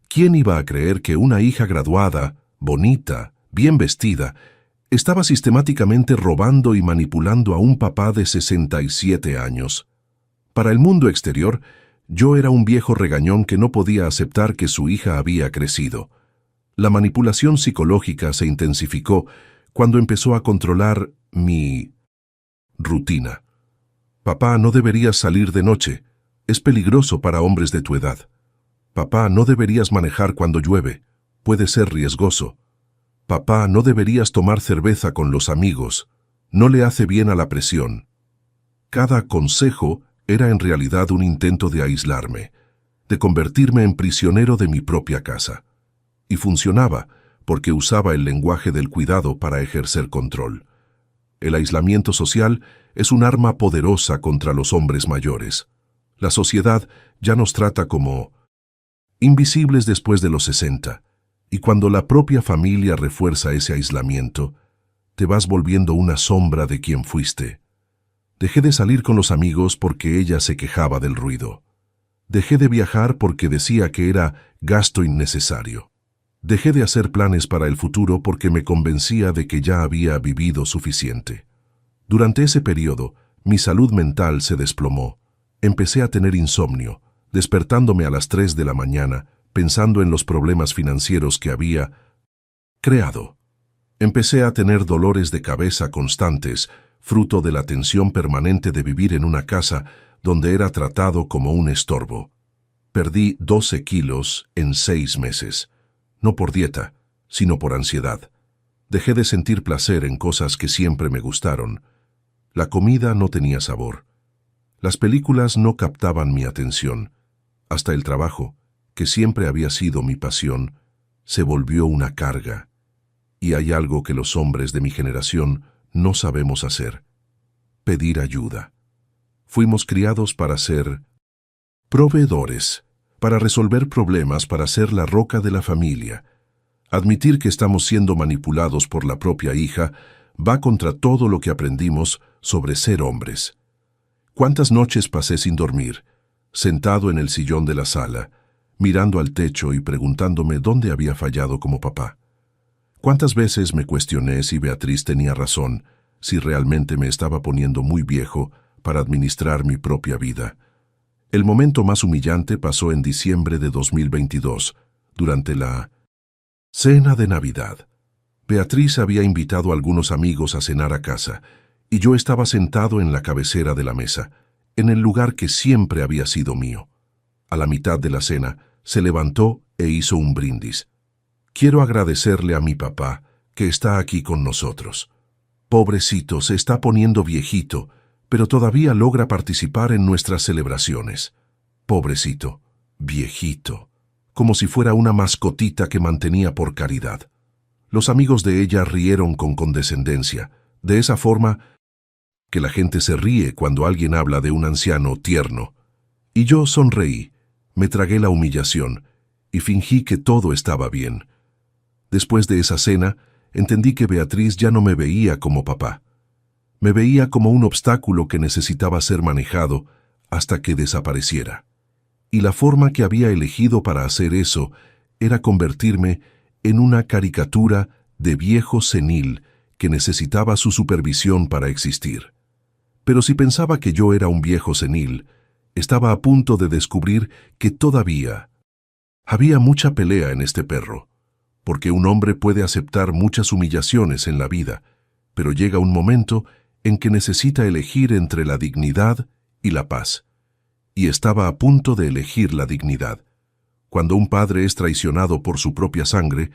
¿Quién iba a creer que una hija graduada, bonita, bien vestida, estaba sistemáticamente robando y manipulando a un papá de 67 años? Para el mundo exterior, yo era un viejo regañón que no podía aceptar que su hija había crecido. La manipulación psicológica se intensificó cuando empezó a controlar mi rutina. Papá, no deberías salir de noche. Es peligroso para hombres de tu edad. Papá, no deberías manejar cuando llueve. Puede ser riesgoso. Papá, no deberías tomar cerveza con los amigos. No le hace bien a la presión. Cada consejo era en realidad un intento de aislarme, de convertirme en prisionero de mi propia casa. Y funcionaba, porque usaba el lenguaje del cuidado para ejercer control. El aislamiento social es un arma poderosa contra los hombres mayores. La sociedad ya nos trata como invisibles después de los 60, y cuando la propia familia refuerza ese aislamiento, te vas volviendo una sombra de quien fuiste. Dejé de salir con los amigos porque ella se quejaba del ruido. Dejé de viajar porque decía que era gasto innecesario. Dejé de hacer planes para el futuro porque me convencía de que ya había vivido suficiente. Durante ese periodo, mi salud mental se desplomó. Empecé a tener insomnio, despertándome a las 3 de la mañana, pensando en los problemas financieros que había creado. Empecé a tener dolores de cabeza constantes, fruto de la tensión permanente de vivir en una casa donde era tratado como un estorbo. Perdí 12 kilos en 6 meses. No por dieta, sino por ansiedad. Dejé de sentir placer en cosas que siempre me gustaron. La comida no tenía sabor. Las películas no captaban mi atención. Hasta el trabajo, que siempre había sido mi pasión, se volvió una carga. Y hay algo que los hombres de mi generación no sabemos hacer: pedir ayuda. Fuimos criados para ser proveedores, para resolver problemas, para ser la roca de la familia. Admitir que estamos siendo manipulados por la propia hija va contra todo lo que aprendimos sobre ser hombres. ¿Cuántas noches pasé sin dormir, sentado en el sillón de la sala, mirando al techo y preguntándome dónde había fallado como papá? ¿Cuántas veces me cuestioné si Beatriz tenía razón, si realmente me estaba poniendo muy viejo para administrar mi propia vida? El momento más humillante pasó en diciembre de 2022, durante la cena de Navidad. Beatriz había invitado a algunos amigos a cenar a casa, y yo estaba sentado en la cabecera de la mesa, en el lugar que siempre había sido mío. A la mitad de la cena, se levantó e hizo un brindis. Quiero agradecerle a mi papá, que está aquí con nosotros. Pobrecito, se está poniendo viejito, pero todavía logra participar en nuestras celebraciones. Pobrecito, viejito, como si fuera una mascotita que mantenía por caridad. Los amigos de ella rieron con condescendencia, de esa forma que la gente se ríe cuando alguien habla de un anciano tierno. Y yo sonreí, me tragué la humillación y fingí que todo estaba bien. Después de esa cena, entendí que Beatriz ya no me veía como papá. Me veía como un obstáculo que necesitaba ser manejado hasta que desapareciera. Y la forma que había elegido para hacer eso era convertirme en una caricatura de viejo senil que necesitaba su supervisión para existir. Pero si pensaba que yo era un viejo senil, estaba a punto de descubrir que todavía había mucha pelea en este perro, porque un hombre puede aceptar muchas humillaciones en la vida, pero llega un momento en que necesita elegir entre la dignidad y la paz. Y estaba a punto de elegir la dignidad. Cuando un padre es traicionado por su propia sangre,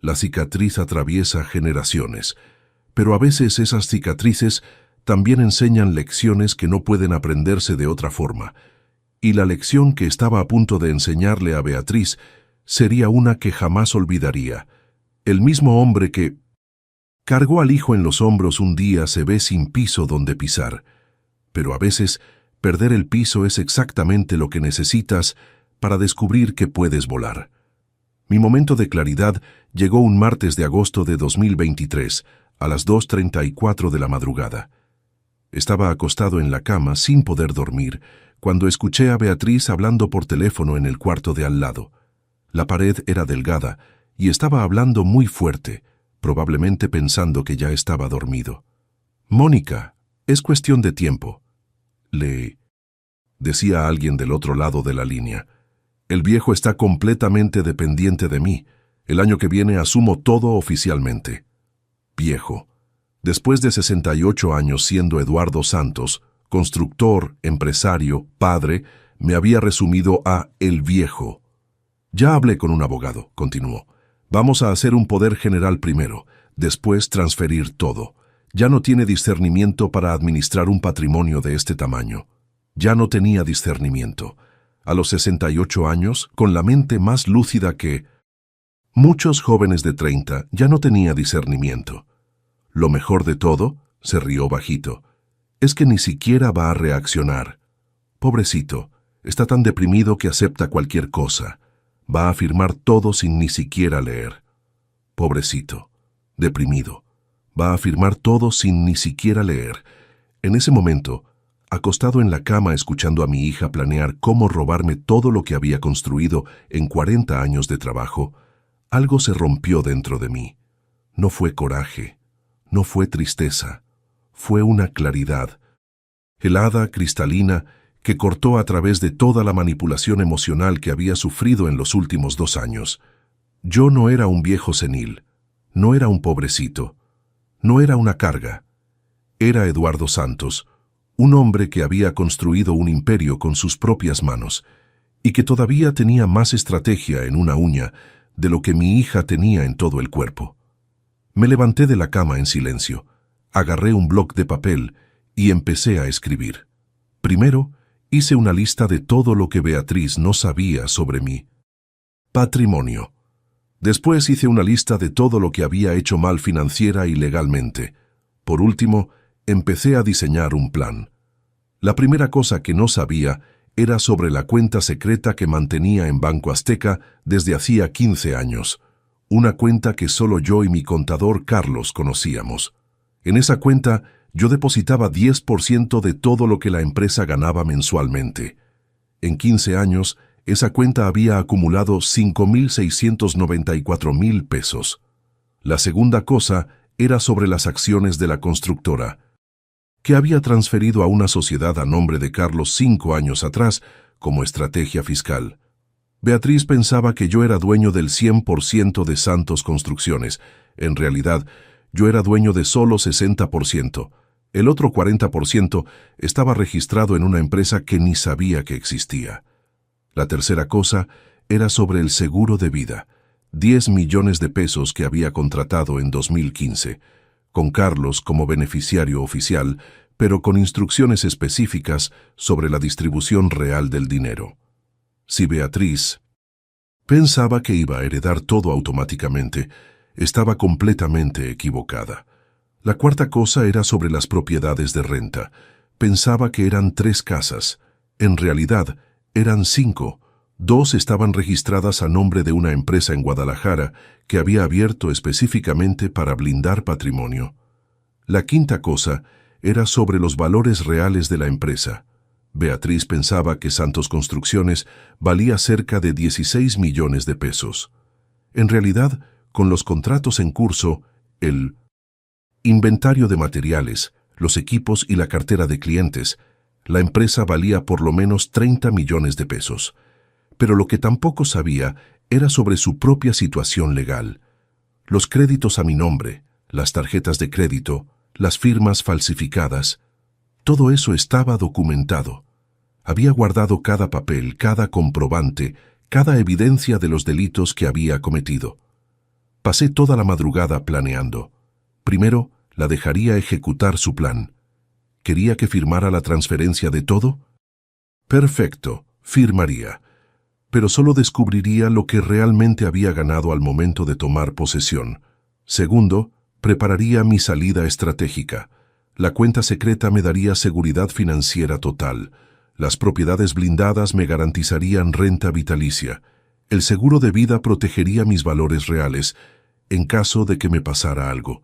la cicatriz atraviesa generaciones, pero a veces esas cicatrices también enseñan lecciones que no pueden aprenderse de otra forma, y la lección que estaba a punto de enseñarle a Beatriz sería una que jamás olvidaría. El mismo hombre que cargó al hijo en los hombros un día se ve sin piso donde pisar, pero a veces perder el piso es exactamente lo que necesitas para descubrir que puedes volar. Mi momento de claridad llegó un martes de agosto de 2023, a las 2:34 de la madrugada. Estaba acostado en la cama sin poder dormir, cuando escuché a Beatriz hablando por teléfono en el cuarto de al lado. La pared era delgada y estaba hablando muy fuerte, probablemente pensando que ya estaba dormido. «Mónica, es cuestión de tiempo», le decía a alguien del otro lado de la línea. «El viejo está completamente dependiente de mí. El año que viene asumo todo oficialmente». Viejo. Después de 68 años siendo Eduardo Santos, constructor, empresario, padre, me había resumido a el viejo. «Ya hablé con un abogado», continuó. «Vamos a hacer un poder general primero, después transferir todo. Ya no tiene discernimiento para administrar un patrimonio de este tamaño». Ya no tenía discernimiento. A los 68 años, con la mente más lúcida que muchos jóvenes de 30, ya no tenía discernimiento. Lo mejor de todo, se rió bajito, es que ni siquiera va a reaccionar. Pobrecito, está tan deprimido que acepta cualquier cosa. Va a afirmar todo sin ni siquiera leer. Pobrecito, deprimido, va a afirmar todo sin ni siquiera leer. En ese momento, acostado en la cama escuchando a mi hija planear cómo robarme todo lo que había construido en 40 años de trabajo, algo se rompió dentro de mí. No fue coraje, no fue tristeza, fue una claridad, helada, cristalina, que cortó a través de toda la manipulación emocional que había sufrido en los últimos 2 años. Yo no era un viejo senil, no era un pobrecito, no era una carga. Era Eduardo Santos, un hombre que había construido un imperio con sus propias manos y que todavía tenía más estrategia en una uña de lo que mi hija tenía en todo el cuerpo. Me levanté de la cama en silencio, agarré un bloc de papel y empecé a escribir. Primero, hice una lista de todo lo que Beatriz no sabía sobre mi patrimonio. Después hice una lista de todo lo que había hecho mal financiera y legalmente. Por último, empecé a diseñar un plan. La primera cosa que no sabía era sobre la cuenta secreta que mantenía en Banco Azteca desde hacía 15 años. Una cuenta que solo yo y mi contador Carlos conocíamos. En esa cuenta yo depositaba 10% de todo lo que la empresa ganaba mensualmente. En 15 años, esa cuenta había acumulado 5.694.000 pesos. La segunda cosa era sobre las acciones de la constructora, que había transferido a una sociedad a nombre de Carlos 5 años atrás como estrategia fiscal. Beatriz pensaba que yo era dueño del 100% de Santos Construcciones. En realidad, yo era dueño de solo 60%. El otro 40% estaba registrado en una empresa que ni sabía que existía. La tercera cosa era sobre el seguro de vida, 10 millones de pesos que había contratado en 2015, con Carlos como beneficiario oficial, pero con instrucciones específicas sobre la distribución real del dinero. Si Beatriz pensaba que iba a heredar todo automáticamente, estaba completamente equivocada. La cuarta cosa era sobre las propiedades de renta. Pensaba que eran 3 casas. En realidad, eran 5. 2 estaban registradas a nombre de una empresa en Guadalajara que había abierto específicamente para blindar patrimonio. La quinta cosa era sobre los valores reales de la empresa. Beatriz pensaba que Santos Construcciones valía cerca de 16 millones de pesos. En realidad, con los contratos en curso, el inventario de materiales, los equipos y la cartera de clientes, la empresa valía por lo menos 30 millones de pesos. Pero lo que tampoco sabía era sobre su propia situación legal. Los créditos a mi nombre, las tarjetas de crédito, las firmas falsificadas, todo eso estaba documentado. Había guardado cada papel, cada comprobante, cada evidencia de los delitos que había cometido. Pasé toda la madrugada planeando. Primero, la dejaría ejecutar su plan. ¿Quería que firmara la transferencia de todo? Perfecto, firmaría. Pero solo descubriría lo que realmente había ganado al momento de tomar posesión. Segundo, prepararía mi salida estratégica. La cuenta secreta me daría seguridad financiera total. Las propiedades blindadas me garantizarían renta vitalicia. El seguro de vida protegería mis valores reales en caso de que me pasara algo.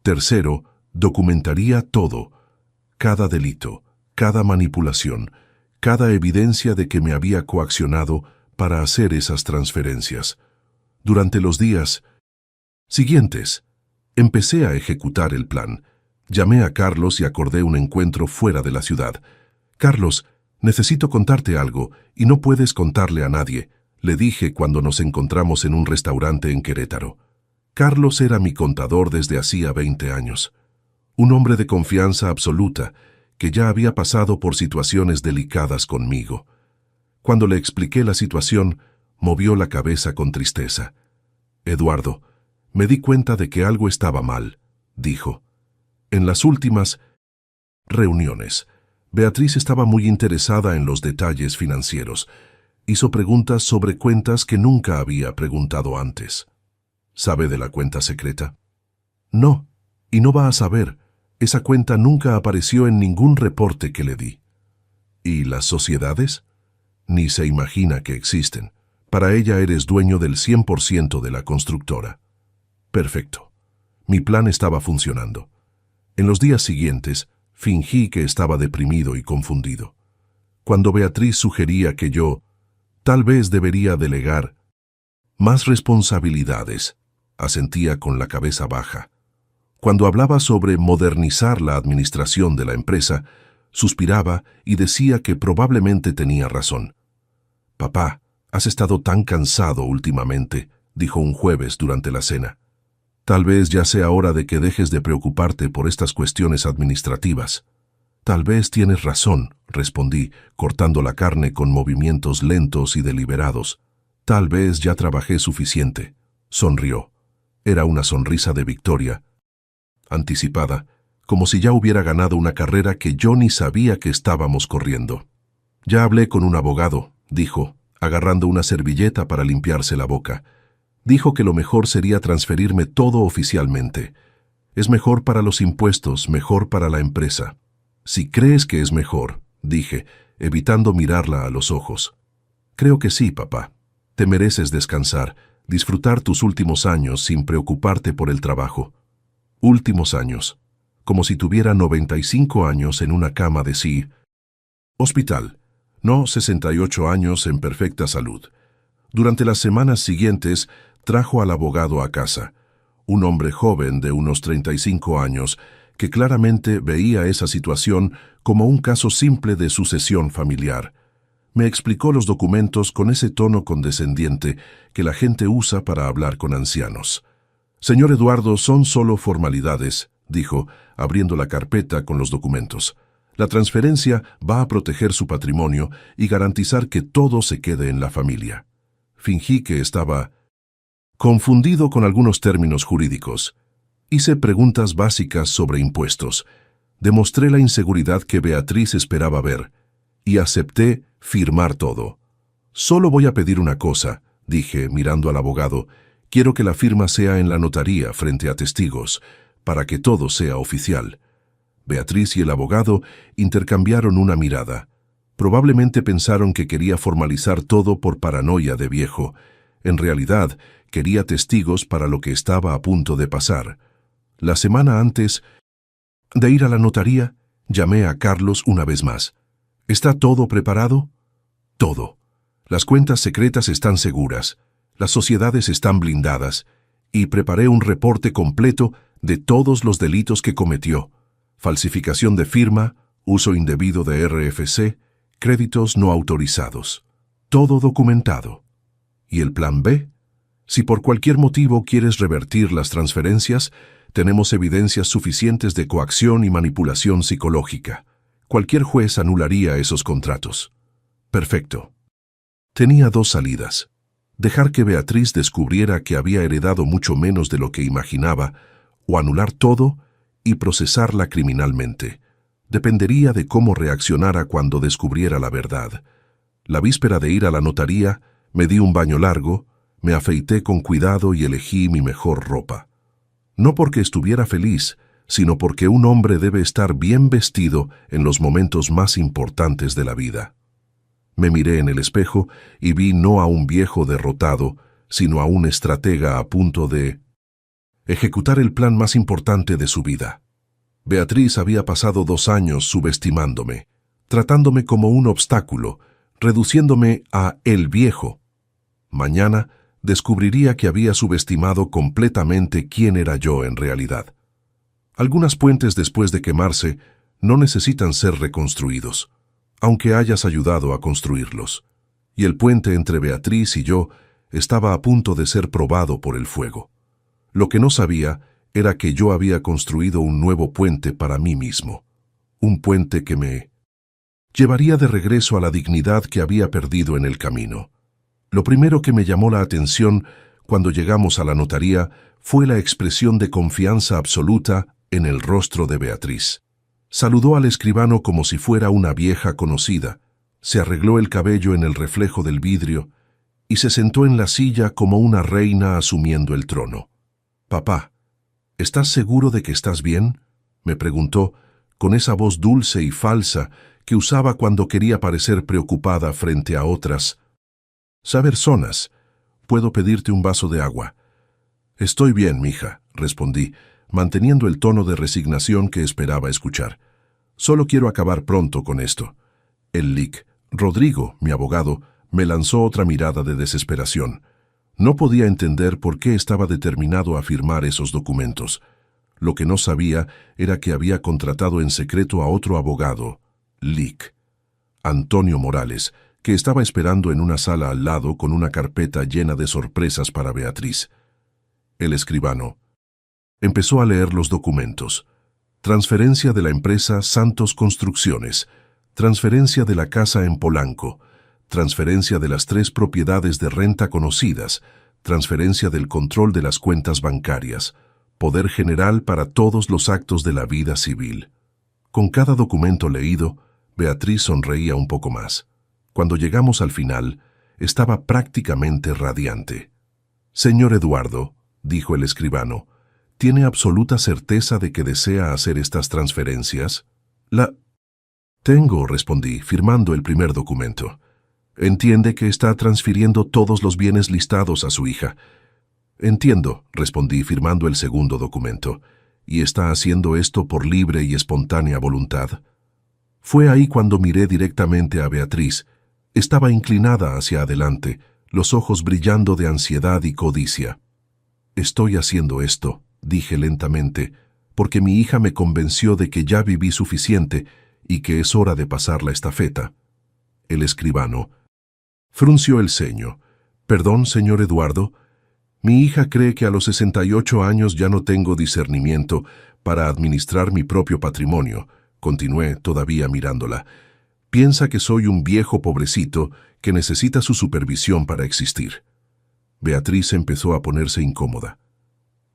Tercero, documentaría todo. Cada delito, cada manipulación, cada evidencia de que me había coaccionado para hacer esas transferencias. Durante los días siguientes, empecé a ejecutar el plan. Llamé a Carlos y acordé un encuentro fuera de la ciudad. «Carlos, necesito contarte algo y no puedes contarle a nadie», le dije cuando nos encontramos en un restaurante en Querétaro. Carlos era mi contador desde hacía 20 años. Un hombre de confianza absoluta que ya había pasado por situaciones delicadas conmigo. Cuando le expliqué la situación, movió la cabeza con tristeza. «Eduardo, me di cuenta de que algo estaba mal», dijo. En las últimas reuniones, Beatriz estaba muy interesada en los detalles financieros. Hizo preguntas sobre cuentas que nunca había preguntado antes. ¿Sabe de la cuenta secreta? No, y no va a saber. Esa cuenta nunca apareció en ningún reporte que le di. ¿Y las sociedades? Ni se imagina que existen. Para ella eres dueño del 100% de la constructora. Perfecto. Mi plan estaba funcionando. En los días siguientes, fingí que estaba deprimido y confundido. Cuando Beatriz sugería que yo, tal vez debería delegar más responsabilidades, asentía con la cabeza baja. Cuando hablaba sobre modernizar la administración de la empresa, suspiraba y decía que probablemente tenía razón. «Papá, has estado tan cansado últimamente», dijo un jueves durante la cena. «Tal vez ya sea hora de que dejes de preocuparte por estas cuestiones administrativas». «Tal vez tienes razón», respondí, cortando la carne con movimientos lentos y deliberados. «Tal vez ya trabajé suficiente». Sonrió. Era una sonrisa de victoria, anticipada, como si ya hubiera ganado una carrera que yo ni sabía que estábamos corriendo. «Ya hablé con un abogado», dijo, agarrando una servilleta para limpiarse la boca. «Dijo que lo mejor sería transferirme todo oficialmente. Es mejor para los impuestos, mejor para la empresa». «Si crees que es mejor», dije, evitando mirarla a los ojos. «Creo que sí, papá. Te mereces descansar, disfrutar tus últimos años sin preocuparte por el trabajo». Últimos años, como si tuviera 95 años en una cama de hospital, no 68 años en perfecta salud. Durante las semanas siguientes, trajo al abogado a casa, un hombre joven de unos 35 años, que claramente veía esa situación como un caso simple de sucesión familiar. Me explicó los documentos con ese tono condescendiente que la gente usa para hablar con ancianos. «Señor Eduardo, son solo formalidades», dijo, abriendo la carpeta con los documentos. «La transferencia va a proteger su patrimonio y garantizar que todo se quede en la familia». Fingí que estaba confundido con algunos términos jurídicos. Hice preguntas básicas sobre impuestos. Demostré la inseguridad que Beatriz esperaba ver y acepté firmar todo. «Solo voy a pedir una cosa», dije, mirando al abogado. «Quiero que la firma sea en la notaría frente a testigos, para que todo sea oficial». Beatriz y el abogado intercambiaron una mirada. Probablemente pensaron que quería formalizar todo por paranoia de viejo. En realidad, quería testigos para lo que estaba a punto de pasar. La semana antes de ir a la notaría, llamé a Carlos una vez más. «¿Está todo preparado?» «Todo. Las cuentas secretas están seguras. Las sociedades están blindadas y preparé un reporte completo de todos los delitos que cometió: falsificación de firma, uso indebido de RFC, créditos no autorizados. Todo documentado. ¿Y el plan B? Si por cualquier motivo quieres revertir las transferencias, tenemos evidencias suficientes de coacción y manipulación psicológica. Cualquier juez anularía esos contratos. Perfecto. Tenía dos salidas: dejar que Beatriz descubriera que había heredado mucho menos de lo que imaginaba, o anular todo y procesarla criminalmente. Dependería de cómo reaccionara cuando descubriera la verdad. La víspera de ir a la notaría, me di un baño largo, me afeité con cuidado y elegí mi mejor ropa. No porque estuviera feliz, sino porque un hombre debe estar bien vestido en los momentos más importantes de la vida. Me miré en el espejo y vi no a un viejo derrotado, sino a un estratega a punto de ejecutar el plan más importante de su vida. Beatriz había pasado 2 años subestimándome, tratándome como un obstáculo, reduciéndome a el viejo. Mañana descubriría que había subestimado completamente quién era yo en realidad. Algunas puentes después de quemarse no necesitan ser reconstruidos, aunque hayas ayudado a construirlos. Y el puente entre Beatriz y yo estaba a punto de ser probado por el fuego. Lo que no sabía era que yo había construido un nuevo puente para mí mismo. Un puente que me llevaría de regreso a la dignidad que había perdido en el camino. Lo primero que me llamó la atención cuando llegamos a la notaría fue la expresión de confianza absoluta en el rostro de Beatriz. Saludó al escribano como si fuera una vieja conocida, se arregló el cabello en el reflejo del vidrio y se sentó en la silla como una reina asumiendo el trono. «Papá, ¿estás seguro de que estás bien?», me preguntó, con esa voz dulce y falsa que usaba cuando quería parecer preocupada frente a otras personas. «¿Puedo pedirte un vaso de agua?». «Estoy bien, mija», respondí, manteniendo el tono de resignación que esperaba escuchar. «Solo quiero acabar pronto con esto». El LIC, Rodrigo, mi abogado, me lanzó otra mirada de desesperación. No podía entender por qué estaba determinado a firmar esos documentos. Lo que no sabía era que había contratado en secreto a otro abogado, LIC, Antonio Morales, que estaba esperando en una sala al lado con una carpeta llena de sorpresas para Beatriz. El escribano empezó a leer los documentos. Transferencia de la empresa Santos Construcciones, transferencia de la casa en Polanco, transferencia de las 3 propiedades de renta conocidas, transferencia del control de las cuentas bancarias, poder general para todos los actos de la vida civil. Con cada documento leído, Beatriz sonreía un poco más. Cuando llegamos al final, estaba prácticamente radiante. «Señor Eduardo», dijo el escribano, «¿tiene absoluta certeza de que desea hacer estas transferencias?». «La tengo», respondí, firmando el primer documento. «¿Entiende que está transfiriendo todos los bienes listados a su hija?». «Entiendo», respondí, firmando el segundo documento. «¿Y está haciendo esto por libre y espontánea voluntad?». Fue ahí cuando miré directamente a Beatriz. Estaba inclinada hacia adelante, los ojos brillando de ansiedad y codicia. «Estoy haciendo esto», dije lentamente, «porque mi hija me convenció de que ya viví suficiente y que es hora de pasar la estafeta». El escribano frunció el ceño. «Perdón, señor Eduardo. Mi hija cree que a los 68 años ya no tengo discernimiento para administrar mi propio patrimonio», continué, todavía mirándola. «Piensa que soy un viejo pobrecito que necesita su supervisión para existir». Beatriz empezó a ponerse incómoda.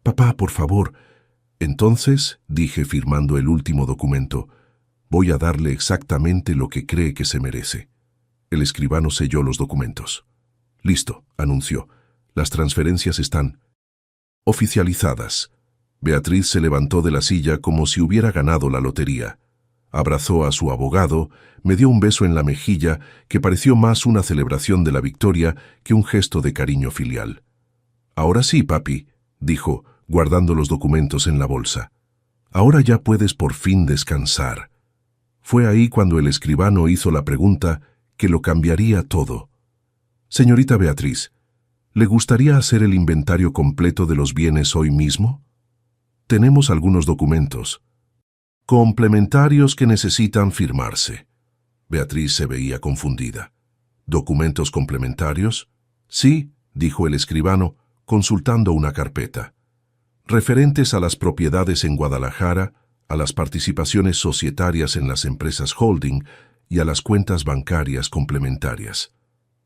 «Papá, por favor». «Entonces», dije firmando el último documento, «voy a darle exactamente lo que cree que se merece». El escribano selló los documentos. «Listo», anunció. «Las transferencias están oficializadas». Beatriz se levantó de la silla como si hubiera ganado la lotería. Abrazó a su abogado, me dio un beso en la mejilla que pareció más una celebración de la victoria que un gesto de cariño filial. «Ahora sí, papi», dijo, guardando los documentos en la bolsa. «Ahora ya puedes por fin descansar». Fue ahí cuando el escribano hizo la pregunta que lo cambiaría todo. «Señorita Beatriz, ¿Le gustaría hacer el inventario completo de los bienes hoy mismo? Tenemos algunos documentos complementarios que necesitan firmarse. Beatriz se veía confundida. ¿Documentos complementarios? Sí, dijo el escribano, consultando una carpeta. Referentes a las propiedades en Guadalajara, a las participaciones societarias en las empresas holding y a las cuentas bancarias complementarias.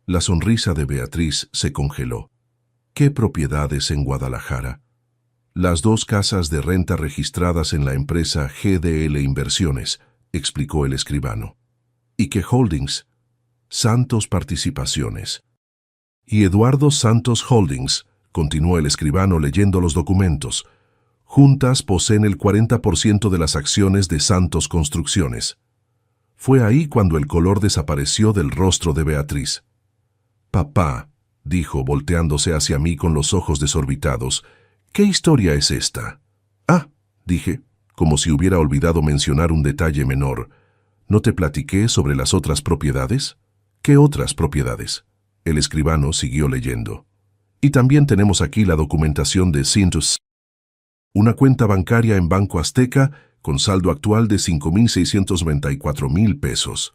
La sonrisa de Beatriz se congeló. ¿Qué propiedades en Guadalajara? Las 2 casas de renta registradas en la empresa GDL Inversiones, explicó el escribano. ¿Y qué holdings? Santos Participaciones. Y Eduardo Santos Holdings, continuó el escribano leyendo los documentos. Juntas poseen el 40% de las acciones de Santos Construcciones. Fue ahí cuando el color desapareció del rostro de Beatriz. Papá, dijo volteándose hacia mí con los ojos desorbitados, ¿qué historia es esta? Ah, dije, como si hubiera olvidado mencionar un detalle menor. ¿No te platiqué sobre las otras propiedades? ¿Qué otras propiedades? El escribano siguió leyendo. Y también tenemos aquí la documentación de Cintos. Una cuenta bancaria en Banco Azteca con saldo actual de 5.694.000 pesos.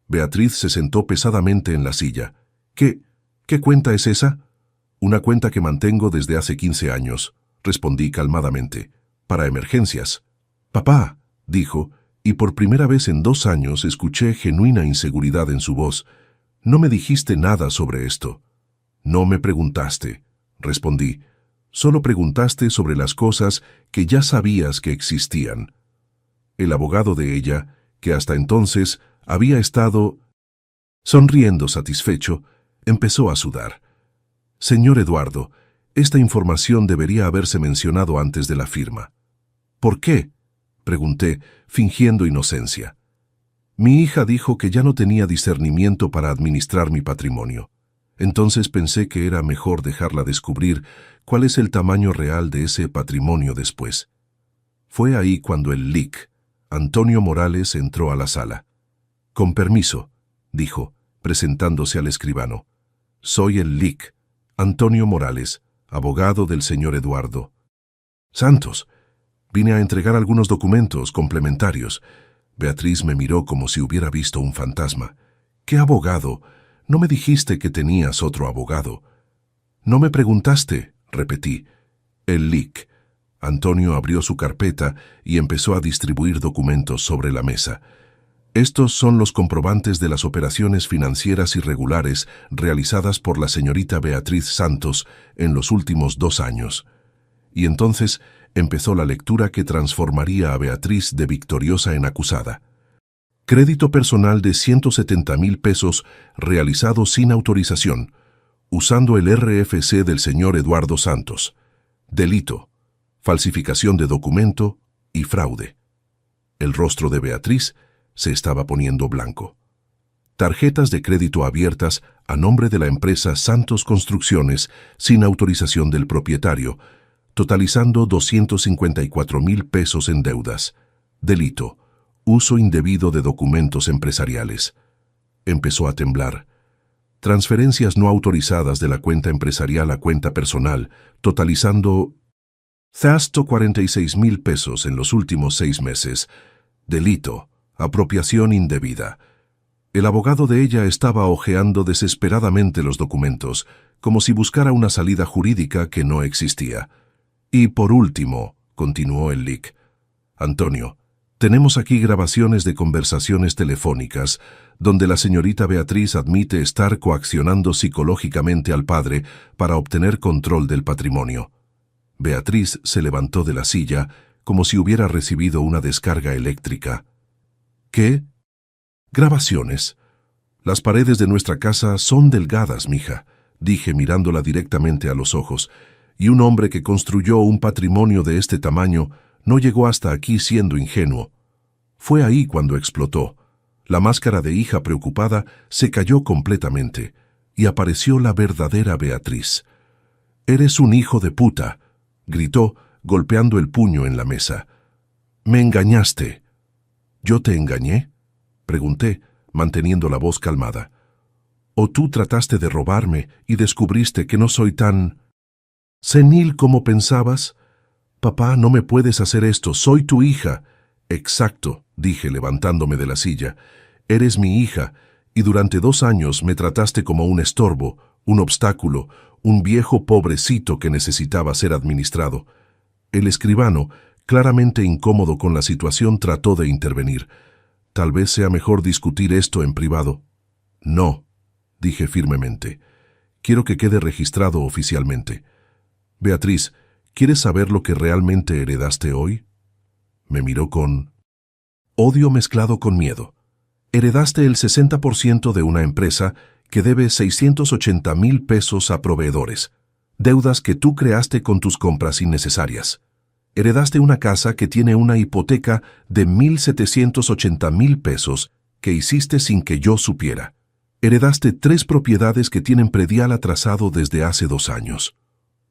Beatriz se sentó pesadamente en la silla. ¿Qué cuenta es esa? Una cuenta que mantengo desde hace 15 años, respondí calmadamente. Para emergencias. Papá, dijo, y por primera vez en 2 años escuché genuina inseguridad en su voz. No me dijiste nada sobre esto. No me preguntaste, respondí. Solo preguntaste sobre las cosas que ya sabías que existían. El abogado de ella, que hasta entonces había estado sonriendo satisfecho, empezó a sudar. Señor Eduardo, esta información debería haberse mencionado antes de la firma. ¿Por qué? Pregunté, fingiendo inocencia. Mi hija dijo que ya no tenía discernimiento para administrar mi patrimonio. Entonces pensé que era mejor dejarla descubrir cuál es el tamaño real de ese patrimonio después. Fue ahí cuando el LIC, Antonio Morales, entró a la sala. Con permiso, dijo, presentándose al escribano. Soy el LIC, Antonio Morales, abogado del señor Eduardo Santos. Vine a entregar algunos documentos complementarios. Beatriz me miró como si hubiera visto un fantasma. ¿Qué abogado? No me dijiste que tenías otro abogado. No me preguntaste, repetí. El LIC. Antonio abrió su carpeta y empezó a distribuir documentos sobre la mesa. Estos son los comprobantes de las operaciones financieras irregulares realizadas por la señorita Beatriz Santos en los últimos 2 años. Y entonces empezó la lectura que transformaría a Beatriz de victoriosa en acusada. Crédito personal de 170.000 pesos realizado sin autorización, usando el RFC del señor Eduardo Santos. Delito, falsificación de documento y fraude. El rostro de Beatriz se estaba poniendo blanco. Tarjetas de crédito abiertas a nombre de la empresa Santos Construcciones sin autorización del propietario, totalizando 254.000 pesos en deudas. Delito, uso indebido de documentos empresariales. Empezó a temblar. Transferencias no autorizadas de la cuenta empresarial a cuenta personal, totalizando 146.000 pesos en los últimos 6 meses. Delito, apropiación indebida. El abogado de ella estaba hojeando desesperadamente los documentos, como si buscara una salida jurídica que no existía. Y por último, continuó el LIC. Antonio, tenemos aquí grabaciones de conversaciones telefónicas donde la señorita Beatriz admite estar coaccionando psicológicamente al padre para obtener control del patrimonio. Beatriz se levantó de la silla como si hubiera recibido una descarga eléctrica. ¿Qué? Grabaciones. Las paredes de nuestra casa son delgadas, mija, dije mirándola directamente a los ojos, y un hombre que construyó un patrimonio de este tamaño no llegó hasta aquí siendo ingenuo. Fue ahí cuando explotó. La máscara de hija preocupada se cayó completamente, y apareció la verdadera Beatriz. «Eres un hijo de puta», gritó, golpeando el puño en la mesa. «Me engañaste». «¿Yo te engañé?», pregunté, manteniendo la voz calmada. ¿O tú trataste de robarme y descubriste que no soy tan senil como pensabas? Papá, no me puedes hacer esto, soy tu hija. Exacto, dije levantándome de la silla. Eres mi hija, y durante 2 años me trataste como un estorbo, un obstáculo, un viejo pobrecito que necesitaba ser administrado. El escribano, claramente incómodo con la situación, trató de intervenir. Tal vez sea mejor discutir esto en privado. No, dije firmemente. Quiero que quede registrado oficialmente. Beatriz, ¿quieres saber lo que realmente heredaste hoy? Me miró con odio mezclado con miedo. Heredaste el 60% de una empresa que debe 680,000 pesos a proveedores, deudas que tú creaste con tus compras innecesarias. Heredaste una casa que tiene una hipoteca de 1,780,000 pesos que hiciste sin que yo supiera. Heredaste 3 propiedades que tienen predial atrasado desde hace 2 años.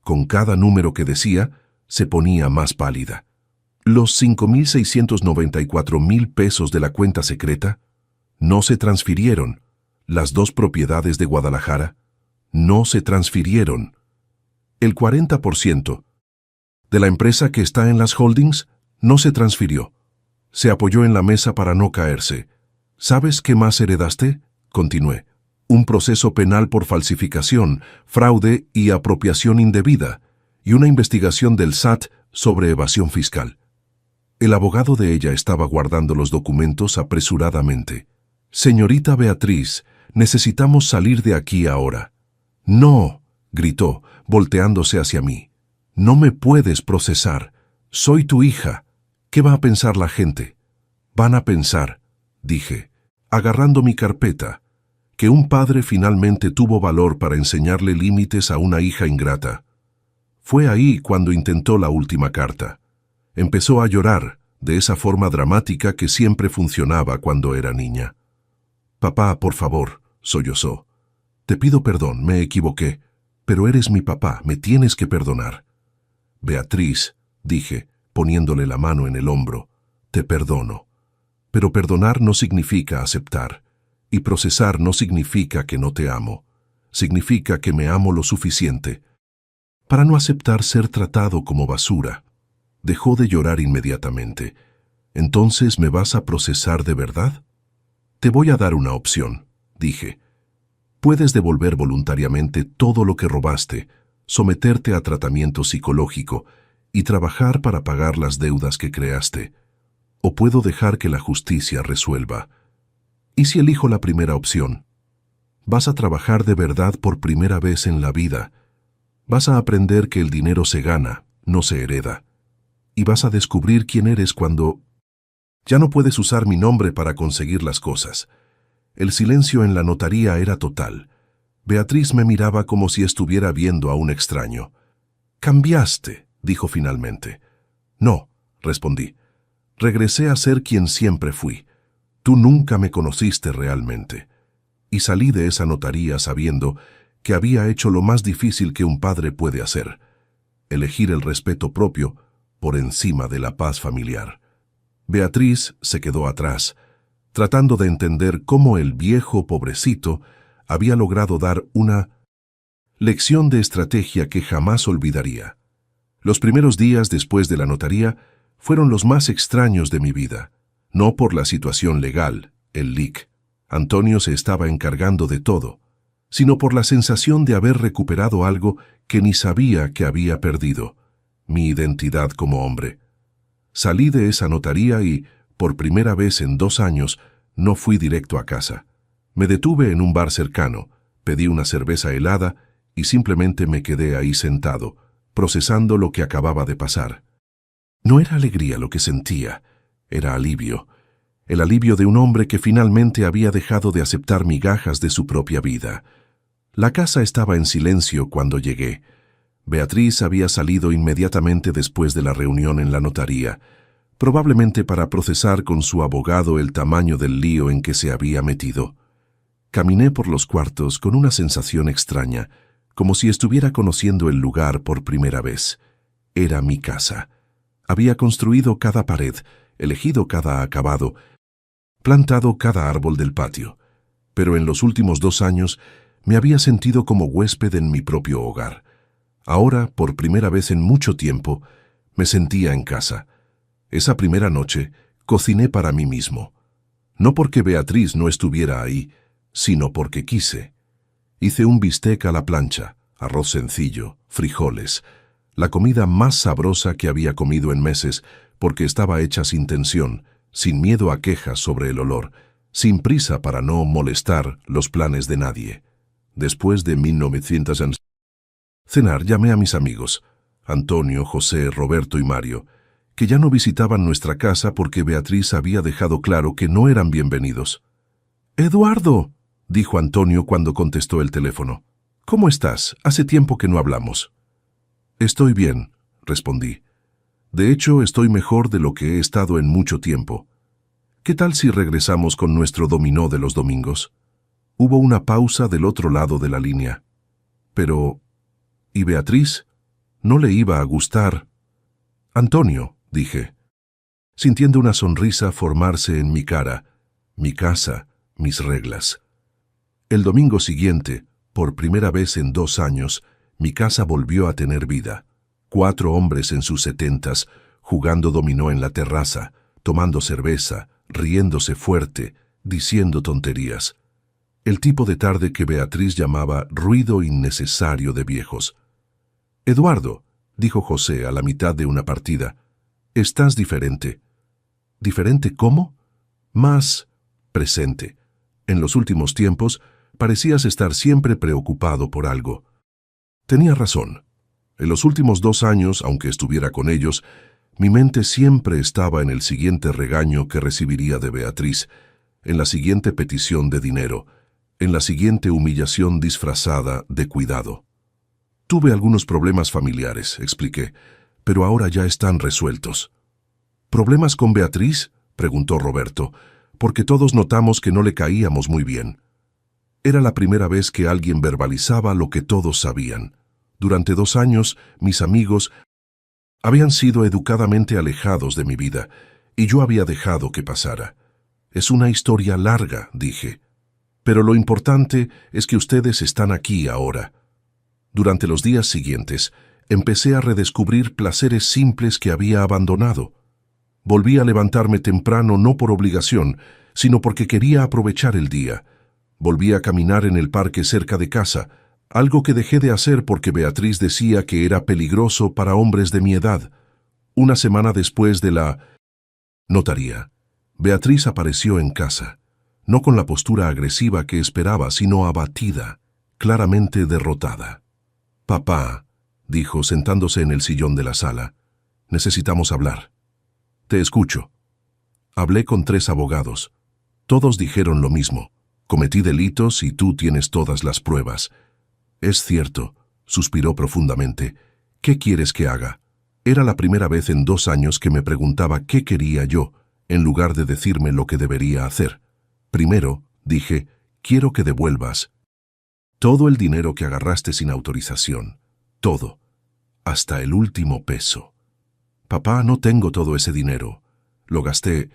Con cada número que decía, se ponía más pálida. Los 5,694,000 pesos de la cuenta secreta no se transfirieron. Las 2 propiedades de Guadalajara no se transfirieron. El 40% de la empresa que está en las holdings no se transfirió. Se apoyó en la mesa para no caerse. ¿Sabes qué más heredaste? Continué. Un proceso penal por falsificación, fraude y apropiación indebida, y una investigación del SAT sobre evasión fiscal. El abogado de ella estaba guardando los documentos apresuradamente. Señorita Beatriz, necesitamos salir de aquí ahora. No, gritó, volteándose hacia mí. No me puedes procesar. Soy tu hija. ¿Qué va a pensar la gente? Van a pensar, dije, agarrando mi carpeta, que un padre finalmente tuvo valor para enseñarle límites a una hija ingrata. Fue ahí cuando intentó la última carta. Empezó a llorar, de esa forma dramática que siempre funcionaba cuando era niña. Papá, por favor, sollozó. Te pido perdón, me equivoqué, pero eres mi papá, me tienes que perdonar. Beatriz, dije, poniéndole la mano en el hombro, te perdono. Pero perdonar no significa aceptar, y procesar no significa que no te amo. Significa que me amo lo suficiente para no aceptar ser tratado como basura. Dejó de llorar inmediatamente. ¿Entonces me vas a procesar de verdad? Te voy a dar una opción, dije. Puedes devolver voluntariamente todo lo que robaste, someterte a tratamiento psicológico y trabajar para pagar las deudas que creaste. O puedo dejar que la justicia resuelva. ¿Y si elijo la primera opción? Vas a trabajar de verdad por primera vez en la vida. Vas a aprender que el dinero se gana, no se hereda. Y vas a descubrir quién eres cuando ya no puedes usar mi nombre para conseguir las cosas. El silencio en la notaría era total. Beatriz me miraba como si estuviera viendo a un extraño. «Cambiaste», dijo finalmente. «No», respondí. «Regresé a ser quien siempre fui. Tú nunca me conociste realmente». Y salí de esa notaría sabiendo que había hecho lo más difícil que un padre puede hacer: elegir el respeto propio por encima de la paz familiar. Beatriz se quedó atrás, tratando de entender cómo el viejo pobrecito había logrado dar una lección de estrategia que jamás olvidaría. Los primeros días después de la notaría fueron los más extraños de mi vida, no por la situación legal, el LIC. Antonio se estaba encargando de todo, sino por la sensación de haber recuperado algo que ni sabía que había perdido: mi identidad como hombre. Salí de esa notaría y, por primera vez en 2 años, no fui directo a casa. Me detuve en un bar cercano, pedí una cerveza helada y simplemente me quedé ahí sentado, procesando lo que acababa de pasar. No era alegría lo que sentía, era alivio. El alivio de un hombre que finalmente había dejado de aceptar migajas de su propia vida. La casa estaba en silencio cuando llegué. Beatriz había salido inmediatamente después de la reunión en la notaría, probablemente para procesar con su abogado el tamaño del lío en que se había metido. Caminé por los cuartos con una sensación extraña, como si estuviera conociendo el lugar por primera vez. Era mi casa. Había construido cada pared, elegido cada acabado, plantado cada árbol del patio. pero en los últimos 2 años me había sentido como huésped en mi propio hogar. Ahora, por primera vez en mucho tiempo, me sentía en casa. Esa primera noche, cociné para mí mismo. No porque Beatriz no estuviera ahí, sino porque quise. Hice un bistec a la plancha, arroz sencillo, frijoles, la comida más sabrosa que había comido en meses, porque estaba hecha sin tensión, sin miedo a quejas sobre el olor, sin prisa para no molestar los planes de nadie. Después de 1900 cenar, llamé a mis amigos, Antonio, José, Roberto y Mario, que ya no visitaban nuestra casa porque Beatriz había dejado claro que no eran bienvenidos. «Eduardo», dijo Antonio cuando contestó el teléfono. «¿Cómo estás? Hace tiempo que no hablamos». «Estoy bien», respondí. «De hecho, estoy mejor de lo que he estado en mucho tiempo. ¿Qué tal si regresamos con nuestro dominó de los domingos?» Hubo una pausa del otro lado de la línea. «Pero... ¿y Beatriz? ¿No le iba a gustar?» «Antonio», dije, sintiendo una sonrisa formarse en mi cara, mi casa, mis reglas. El domingo siguiente, por primera vez en 2 años, mi casa volvió a tener vida. 4 hombres en sus 70s, jugando dominó en la terraza, tomando cerveza, riéndose fuerte, diciendo tonterías. El tipo de tarde que Beatriz llamaba ruido innecesario de viejos. «Eduardo», dijo José a la mitad de una partida, «estás diferente». ¿Diferente cómo? Más presente. En los últimos tiempos, parecías estar siempre preocupado por algo. Tenía razón. En los últimos 2 años, aunque estuviera con ellos, mi mente siempre estaba en el siguiente regaño que recibiría de Beatriz, en la siguiente petición de dinero, en la siguiente humillación disfrazada de cuidado. «Tuve algunos problemas familiares», expliqué, «pero ahora ya están resueltos». «¿Problemas con Beatriz?», preguntó Roberto, porque todos notamos que no le caíamos muy bien. Era la primera vez que alguien verbalizaba lo que todos sabían. Durante 2 años, mis amigos habían sido educadamente alejados de mi vida, y yo había dejado que pasara. «Es una historia larga», dije, «pero lo importante es que ustedes están aquí ahora». Durante los días siguientes, empecé a redescubrir placeres simples que había abandonado. Volví a levantarme temprano no por obligación, sino porque quería aprovechar el día. Volví a caminar en el parque cerca de casa, algo que dejé de hacer porque Beatriz decía que era peligroso para hombres de mi edad. Una semana después de la notaría, Beatriz apareció en casa, no con la postura agresiva que esperaba, sino abatida, claramente derrotada. «Papá», dijo sentándose en el sillón de la sala, «necesitamos hablar». «Te escucho». Hablé con 3 abogados. Todos dijeron lo mismo. «Cometí delitos y tú tienes todas las pruebas». «Es cierto», suspiró profundamente. «¿Qué quieres que haga?» Era la primera vez en 2 años que me preguntaba qué quería yo, en lugar de decirme lo que debería hacer. «Primero», dije, «quiero que devuelvas todo el dinero que agarraste sin autorización. Todo. Hasta el último peso». «Papá, no tengo todo ese dinero. Lo gasté».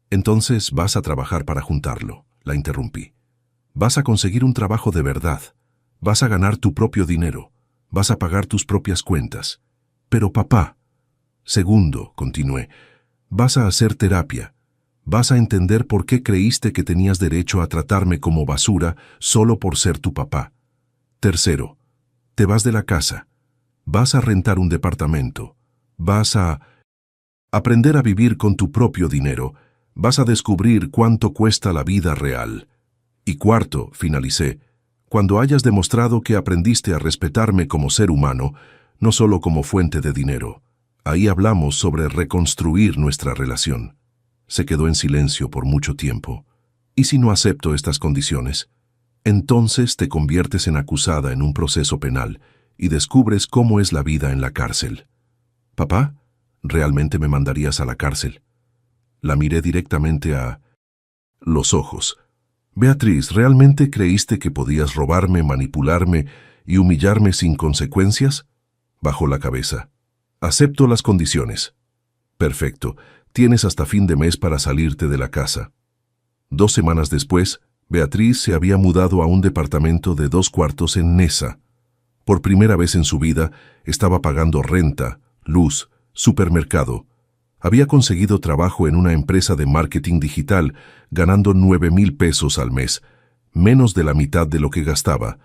«Entonces vas a trabajar para juntarlo», la interrumpí. «Vas a conseguir un trabajo de verdad. Vas a ganar tu propio dinero. Vas a pagar tus propias cuentas». «Pero papá». «Segundo», continué, «vas a hacer terapia. Vas a entender por qué creíste que tenías derecho a tratarme como basura solo por ser tu papá. Tercero, te vas de la casa. Vas a rentar un departamento. Vas a aprender a vivir con tu propio dinero. Vas a descubrir cuánto cuesta la vida real. Y cuarto», finalicé, «cuando hayas demostrado que aprendiste a respetarme como ser humano, no solo como fuente de dinero. Ahí hablamos sobre reconstruir nuestra relación». Se quedó en silencio por mucho tiempo. «¿Y si no acepto estas condiciones?» «Entonces te conviertes en acusada en un proceso penal y descubres cómo es la vida en la cárcel». «Papá, ¿realmente me mandarías a la cárcel?» La miré directamente a los ojos. «Beatriz, ¿realmente creíste que podías robarme, manipularme y humillarme sin consecuencias?» Bajó la cabeza. «Acepto las condiciones». «Perfecto. Tienes hasta fin de mes para salirte de la casa». 2 semanas después, Beatriz se había mudado a un departamento de 2 cuartos en Nesa. Por primera vez en su vida estaba pagando renta, luz, supermercado. Había conseguido trabajo en una empresa de marketing digital, ganando 9,000 pesos al mes, menos de la mitad de lo que gastaba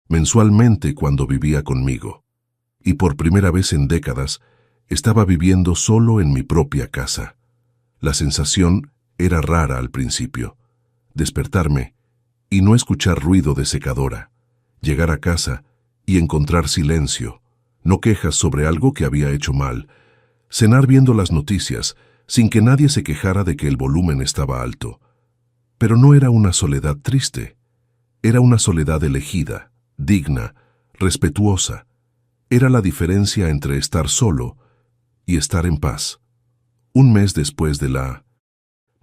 mensualmente cuando vivía conmigo. Y por primera vez en décadas, estaba viviendo solo en mi propia casa. La sensación era rara al principio. Despertarme y no escuchar ruido de secadora. Llegar a casa y encontrar silencio, no quejas sobre algo que había hecho mal. Cenar viendo las noticias, sin que nadie se quejara de que el volumen estaba alto. Pero no era una soledad triste. Era una soledad elegida, digna, respetuosa. Era la diferencia entre estar solo y estar en paz. Un mes después de la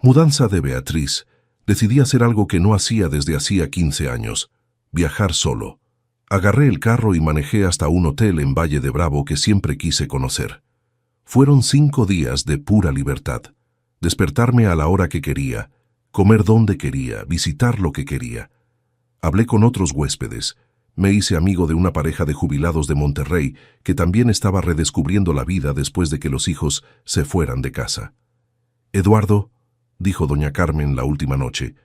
mudanza de Beatriz, decidí hacer algo que no hacía desde hacía 15 años, viajar solo. Agarré el carro y manejé hasta un hotel en Valle de Bravo que siempre quise conocer. Fueron 5 días de pura libertad. Despertarme a la hora que quería, comer donde quería, visitar lo que quería. Hablé con otros huéspedes. Me hice amigo de una pareja de jubilados de Monterrey que también estaba redescubriendo la vida después de que los hijos se fueran de casa. «Eduardo», dijo doña Carmen la última noche,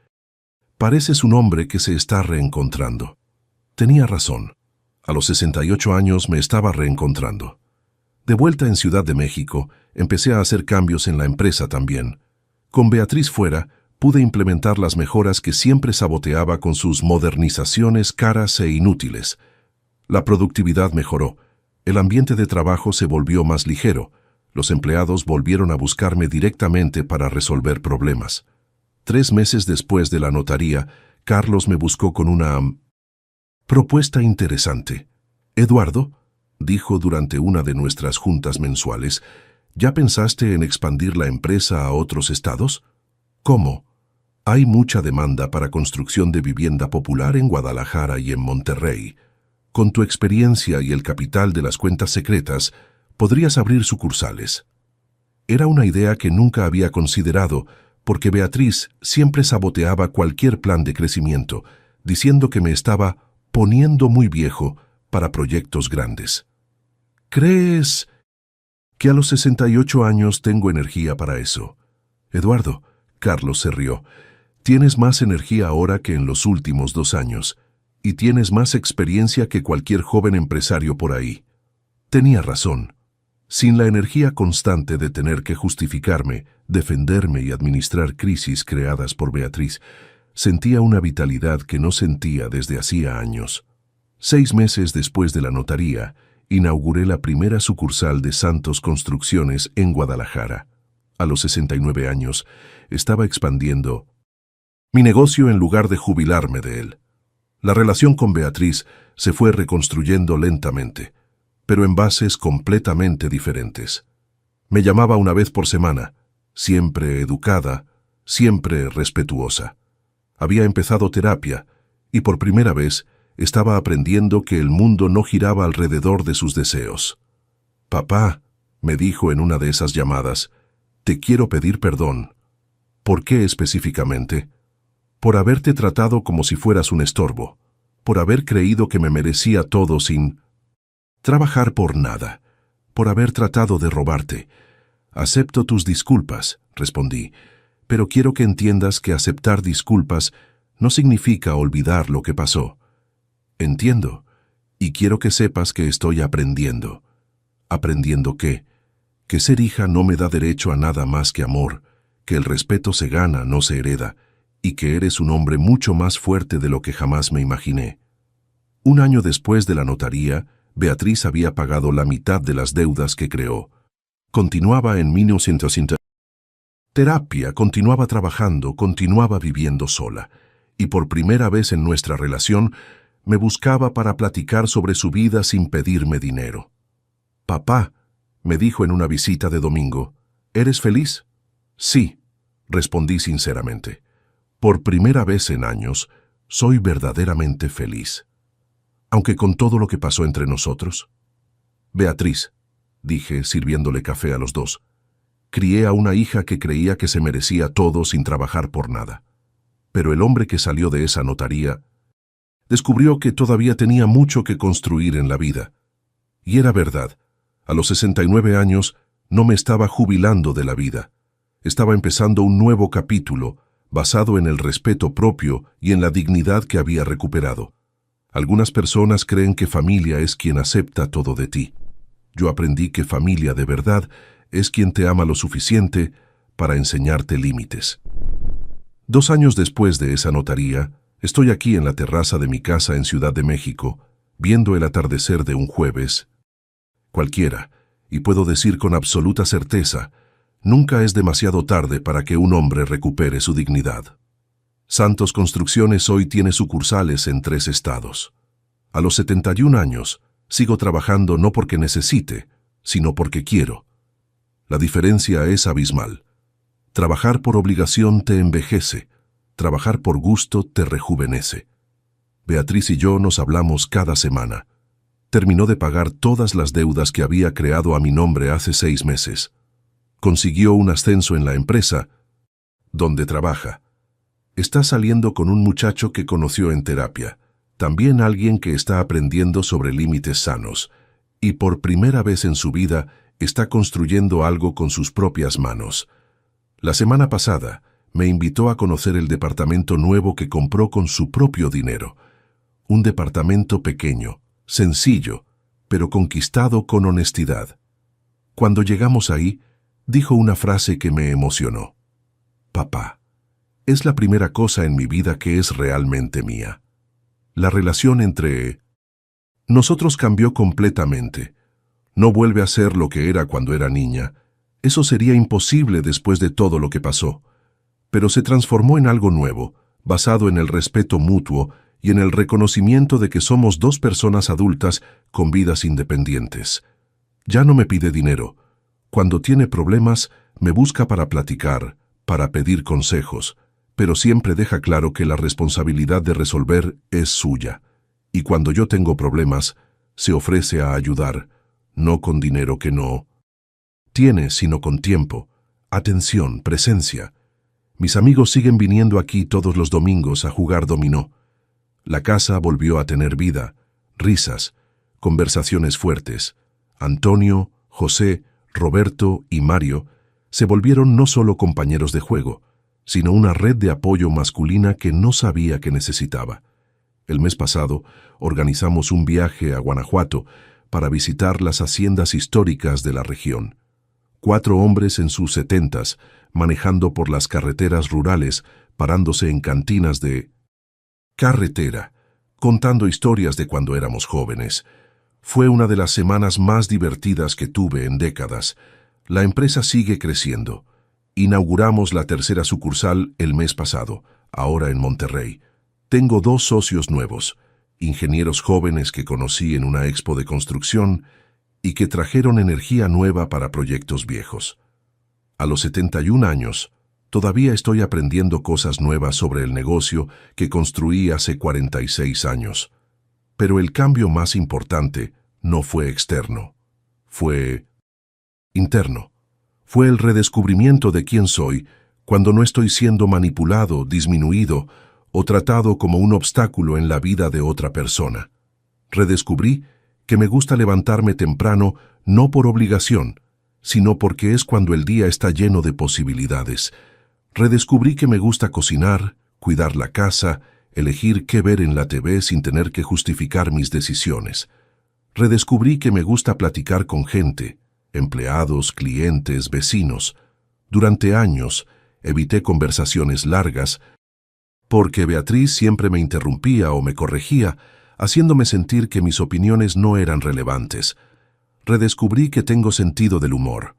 «pareces un hombre que se está reencontrando». Tenía razón. A los 68 años me estaba reencontrando. De vuelta en Ciudad de México, empecé a hacer cambios en la empresa también. Con Beatriz fuera, pude implementar las mejoras que siempre saboteaba con sus modernizaciones caras e inútiles. La productividad mejoró. El ambiente de trabajo se volvió más ligero. Los empleados volvieron a buscarme directamente para resolver problemas. 3 meses después de la notaría, Carlos me buscó con una propuesta interesante. «Eduardo», dijo durante una de nuestras juntas mensuales, «¿ya pensaste en expandir la empresa a otros estados?» «¿Cómo?» «Hay mucha demanda para construcción de vivienda popular en Guadalajara y en Monterrey. Con tu experiencia y el capital de las cuentas secretas, podrías abrir sucursales». Era una idea que nunca había considerado, porque Beatriz siempre saboteaba cualquier plan de crecimiento, diciendo que me estaba poniendo muy viejo para proyectos grandes. «¿Crees que a los 68 años tengo energía para eso?» «Eduardo», Carlos se rió, «tienes más energía ahora que en los últimos 2 años, y tienes más experiencia que cualquier joven empresario por ahí». Tenía razón. Sin la energía constante de tener que justificarme, defenderme y administrar crisis creadas por Beatriz, sentía una vitalidad que no sentía desde hacía años. 6 meses después de la notaría, inauguré la primera sucursal de Santos Construcciones en Guadalajara. A los 69 años, estaba expandiendo mi negocio en lugar de jubilarme de él. La relación con Beatriz se fue reconstruyendo lentamente, pero en bases completamente diferentes. Me llamaba una vez por semana, siempre educada, siempre respetuosa. Había empezado terapia y por primera vez estaba aprendiendo que el mundo no giraba alrededor de sus deseos. «Papá», me dijo en una de esas llamadas, «te quiero pedir perdón». «¿Por qué específicamente?» «Por haberte tratado como si fueras un estorbo, por haber creído que me merecía todo sin trabajar por nada, por haber tratado de robarte». «Acepto tus disculpas», respondí, «pero quiero que entiendas que aceptar disculpas no significa olvidar lo que pasó». «Entiendo, y quiero que sepas que estoy aprendiendo». «¿Aprendiendo qué?» «Que ser hija no me da derecho a nada más que amor, que el respeto se gana, no se hereda, y que eres un hombre mucho más fuerte de lo que jamás me imaginé». 1 año después de la notaría, Beatriz había pagado la mitad de las deudas que creó. Continuaba en 1900. Terapia, continuaba trabajando, continuaba viviendo sola, y por primera vez en nuestra relación me buscaba para platicar sobre su vida sin pedirme dinero. «Papá», me dijo en una visita de domingo, «¿eres feliz?» «Sí», respondí sinceramente. «Por primera vez en años, soy verdaderamente feliz». «Aunque con todo lo que pasó entre nosotros». «Beatriz», dije, sirviéndole café a los dos, «crié a una hija que creía que se merecía todo sin trabajar por nada. Pero el hombre que salió de esa notaría descubrió que todavía tenía mucho que construir en la vida. Y era verdad. A los 69 años no me estaba jubilando de la vida. Estaba empezando un nuevo capítulo basado en el respeto propio y en la dignidad que había recuperado. Algunas personas creen que familia es quien acepta todo de ti. Yo aprendí que familia de verdad es quien te ama lo suficiente para enseñarte límites. 2 años después de esa notaría, estoy aquí en la terraza de mi casa en Ciudad de México, viendo el atardecer de un jueves cualquiera, y puedo decir con absoluta certeza, nunca es demasiado tarde para que un hombre recupere su dignidad. Santos Construcciones hoy tiene sucursales en 3 estados. A los 71 años, sigo trabajando no porque necesite, sino porque quiero. La diferencia es abismal. Trabajar por obligación te envejece, trabajar por gusto te rejuvenece. Beatriz y yo nos hablamos cada semana. Terminó de pagar todas las deudas que había creado a mi nombre hace 6 meses. Consiguió un ascenso en la empresa donde trabaja. Está saliendo con un muchacho que conoció en terapia, también alguien que está aprendiendo sobre límites sanos, y por primera vez en su vida está construyendo algo con sus propias manos. La semana pasada me invitó a conocer el departamento nuevo que compró con su propio dinero. Un departamento pequeño, sencillo, pero conquistado con honestidad. Cuando llegamos ahí, dijo una frase que me emocionó. Papá, es la primera cosa en mi vida que es realmente mía. La relación entre nosotros cambió completamente. No vuelve a ser lo que era cuando era niña. Eso sería imposible después de todo lo que pasó. Pero se transformó en algo nuevo, basado en el respeto mutuo y en el reconocimiento de que somos 2 personas adultas con vidas independientes. Ya no me pide dinero. Cuando tiene problemas, me busca para platicar, para pedir consejos, pero siempre deja claro que la responsabilidad de resolver es suya. Y cuando yo tengo problemas, se ofrece a ayudar, no con dinero que no tiene, sino con tiempo, atención, presencia. Mis amigos siguen viniendo aquí todos los domingos a jugar dominó. La casa volvió a tener vida, risas, conversaciones fuertes. Antonio, José, Roberto y Mario se volvieron no solo compañeros de juego, sino una red de apoyo masculina que no sabía que necesitaba. El mes pasado organizamos un viaje a Guanajuato para visitar las haciendas históricas de la región. 4 hombres en sus 70s, manejando por las carreteras rurales, parándose en cantinas de carretera, contando historias de cuando éramos jóvenes. Fue una de las semanas más divertidas que tuve en décadas. La empresa sigue creciendo. Inauguramos la 3ª sucursal el mes pasado, ahora en Monterrey. Tengo 2 socios nuevos, ingenieros jóvenes que conocí en una expo de construcción y que trajeron energía nueva para proyectos viejos. A los 71 años, todavía estoy aprendiendo cosas nuevas sobre el negocio que construí hace 46 años. Pero el cambio más importante no fue externo, fue interno. Fue el redescubrimiento de quién soy cuando no estoy siendo manipulado, disminuido o tratado como un obstáculo en la vida de otra persona. Redescubrí que me gusta levantarme temprano no por obligación, sino porque es cuando el día está lleno de posibilidades. Redescubrí que me gusta cocinar, cuidar la casa, elegir qué ver en la TV sin tener que justificar mis decisiones. Redescubrí que me gusta platicar con gente, empleados, clientes, vecinos. Durante años evité conversaciones largas porque Beatriz siempre me interrumpía o me corregía, haciéndome sentir que mis opiniones no eran relevantes. Redescubrí que tengo sentido del humor.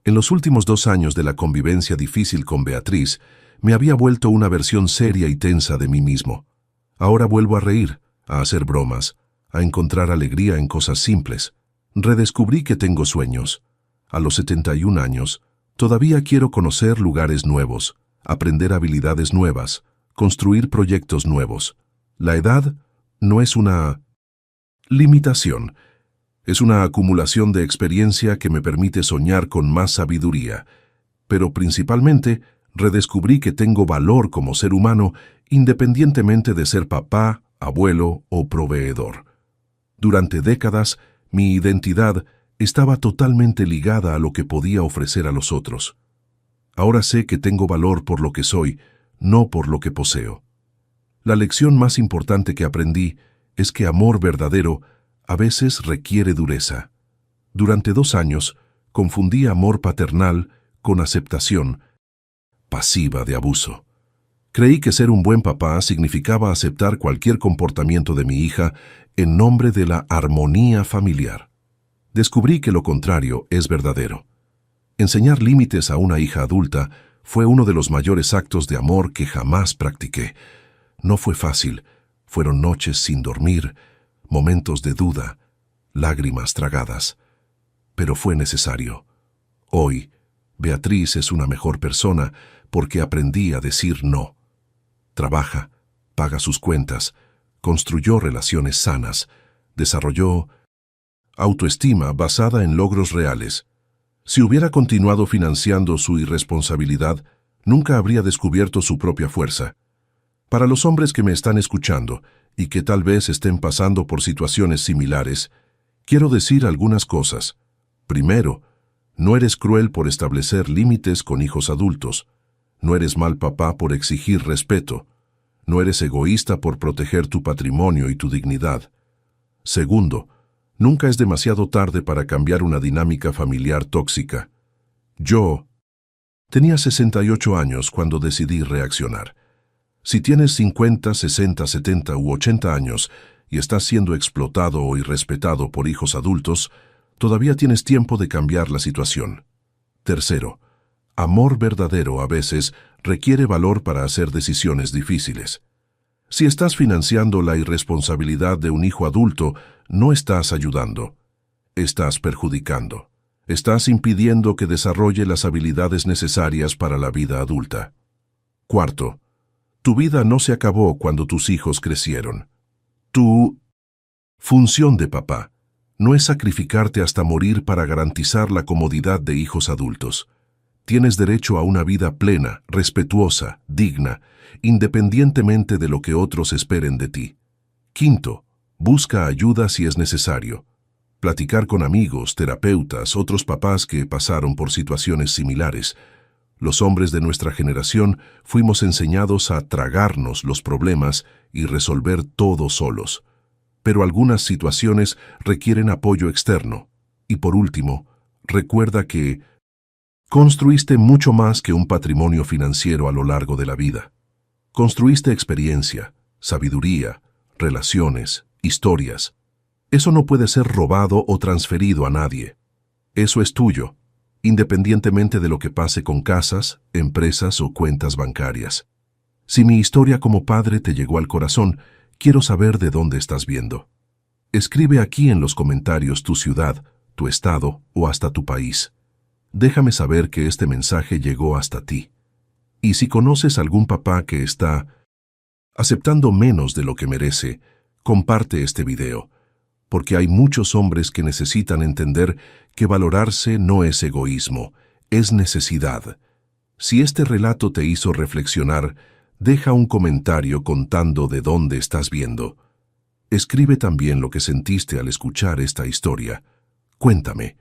En los últimos 2 años de la convivencia difícil con Beatriz, me había vuelto una versión seria y tensa de mí mismo. Ahora vuelvo a reír, a hacer bromas, a encontrar alegría en cosas simples. Redescubrí que tengo sueños. A los 71 años, todavía quiero conocer lugares nuevos, aprender habilidades nuevas, construir proyectos nuevos. La edad no es una limitación, es una acumulación de experiencia que me permite soñar con más sabiduría, pero principalmente Redescubrí que tengo valor como ser humano independientemente de ser papá, abuelo o proveedor. Durante décadas, mi identidad estaba totalmente ligada a lo que podía ofrecer a los otros. Ahora sé que tengo valor por lo que soy, no por lo que poseo. La lección más importante que aprendí es que amor verdadero a veces requiere dureza. Durante 2 años, confundí amor paternal con aceptación pasiva de abuso. Creí que ser un buen papá significaba aceptar cualquier comportamiento de mi hija en nombre de la armonía familiar. Descubrí que lo contrario es verdadero. Enseñar límites a una hija adulta fue uno de los mayores actos de amor que jamás practiqué. No fue fácil, fueron noches sin dormir, momentos de duda, lágrimas tragadas. Pero fue necesario. Hoy, Beatriz es una mejor persona porque aprendí a decir no. Trabaja, paga sus cuentas, construyó relaciones sanas, desarrolló autoestima basada en logros reales. Si hubiera continuado financiando su irresponsabilidad, nunca habría descubierto su propia fuerza. Para los hombres que me están escuchando y que tal vez estén pasando por situaciones similares, quiero decir algunas cosas. Primero, no eres cruel por establecer límites con hijos adultos. No eres mal papá por exigir respeto. No eres egoísta por proteger tu patrimonio y tu dignidad. Segundo, nunca es demasiado tarde para cambiar una dinámica familiar tóxica. Yo tenía 68 años cuando decidí reaccionar. Si tienes 50, 60, 70 u 80 años y estás siendo explotado o irrespetado por hijos adultos, todavía tienes tiempo de cambiar la situación. Tercero, amor verdadero a veces requiere valor para hacer decisiones difíciles. Si estás financiando la irresponsabilidad de un hijo adulto, no estás ayudando. Estás perjudicando. Estás impidiendo que desarrolle las habilidades necesarias para la vida adulta. Cuarto, tu vida no se acabó cuando tus hijos crecieron. Tu función de papá no es sacrificarte hasta morir para garantizar la comodidad de hijos adultos. Tienes derecho a una vida plena, respetuosa, digna, independientemente de lo que otros esperen de ti. Quinto, busca ayuda si es necesario. Platicar con amigos, terapeutas, otros papás que pasaron por situaciones similares. Los hombres de nuestra generación fuimos enseñados a tragarnos los problemas y resolver todo solos. Pero algunas situaciones requieren apoyo externo. Y por último, recuerda que construiste mucho más que un patrimonio financiero a lo largo de la vida. Construiste experiencia, sabiduría, relaciones, historias. Eso no puede ser robado o transferido a nadie. Eso es tuyo, independientemente de lo que pase con casas, empresas o cuentas bancarias. Si mi historia como padre te llegó al corazón, quiero saber de dónde estás viendo. Escribe aquí en los comentarios tu ciudad, tu estado o hasta tu país. Déjame saber que este mensaje llegó hasta ti. Y si conoces algún papá que está aceptando menos de lo que merece, comparte este video, porque hay muchos hombres que necesitan entender que valorarse no es egoísmo, es necesidad. Si este relato te hizo reflexionar, deja un comentario contando de dónde estás viendo. Escribe también lo que sentiste al escuchar esta historia. Cuéntame,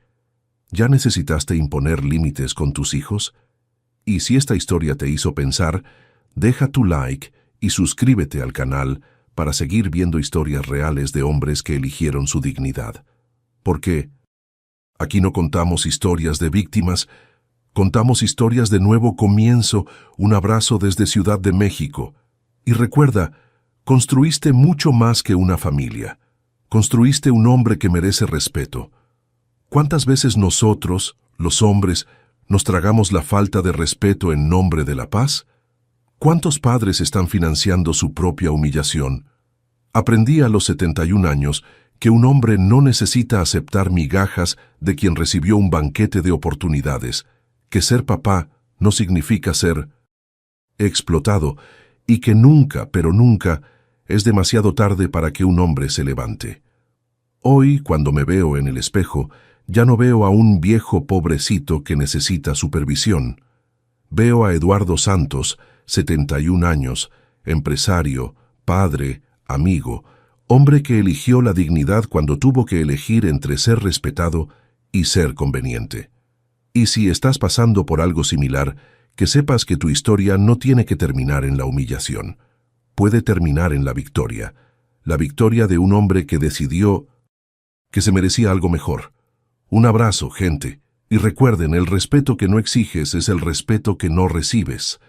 ¿ya necesitaste imponer límites con tus hijos? Y si esta historia te hizo pensar, deja tu like y suscríbete al canal para seguir viendo historias reales de hombres que eligieron su dignidad. Porque aquí no contamos historias de víctimas, contamos historias de nuevo comienzo. Un abrazo desde Ciudad de México. Y recuerda, construiste mucho más que una familia. Construiste un hombre que merece respeto. ¿Cuántas veces nosotros, los hombres, nos tragamos la falta de respeto en nombre de la paz? ¿Cuántos padres están financiando su propia humillación? Aprendí a los 71 años que un hombre no necesita aceptar migajas de quien recibió un banquete de oportunidades, que ser papá no significa ser explotado y que nunca, pero nunca, es demasiado tarde para que un hombre se levante. Hoy, cuando me veo en el espejo, ya no veo a un viejo pobrecito que necesita supervisión. Veo a Eduardo Santos, 71 años, empresario, padre, amigo, hombre que eligió la dignidad cuando tuvo que elegir entre ser respetado y ser conveniente. Y si estás pasando por algo similar, que sepas que tu historia no tiene que terminar en la humillación. Puede terminar en la victoria de un hombre que decidió que se merecía algo mejor. Un abrazo, gente, y recuerden, el respeto que no exiges es el respeto que no recibes.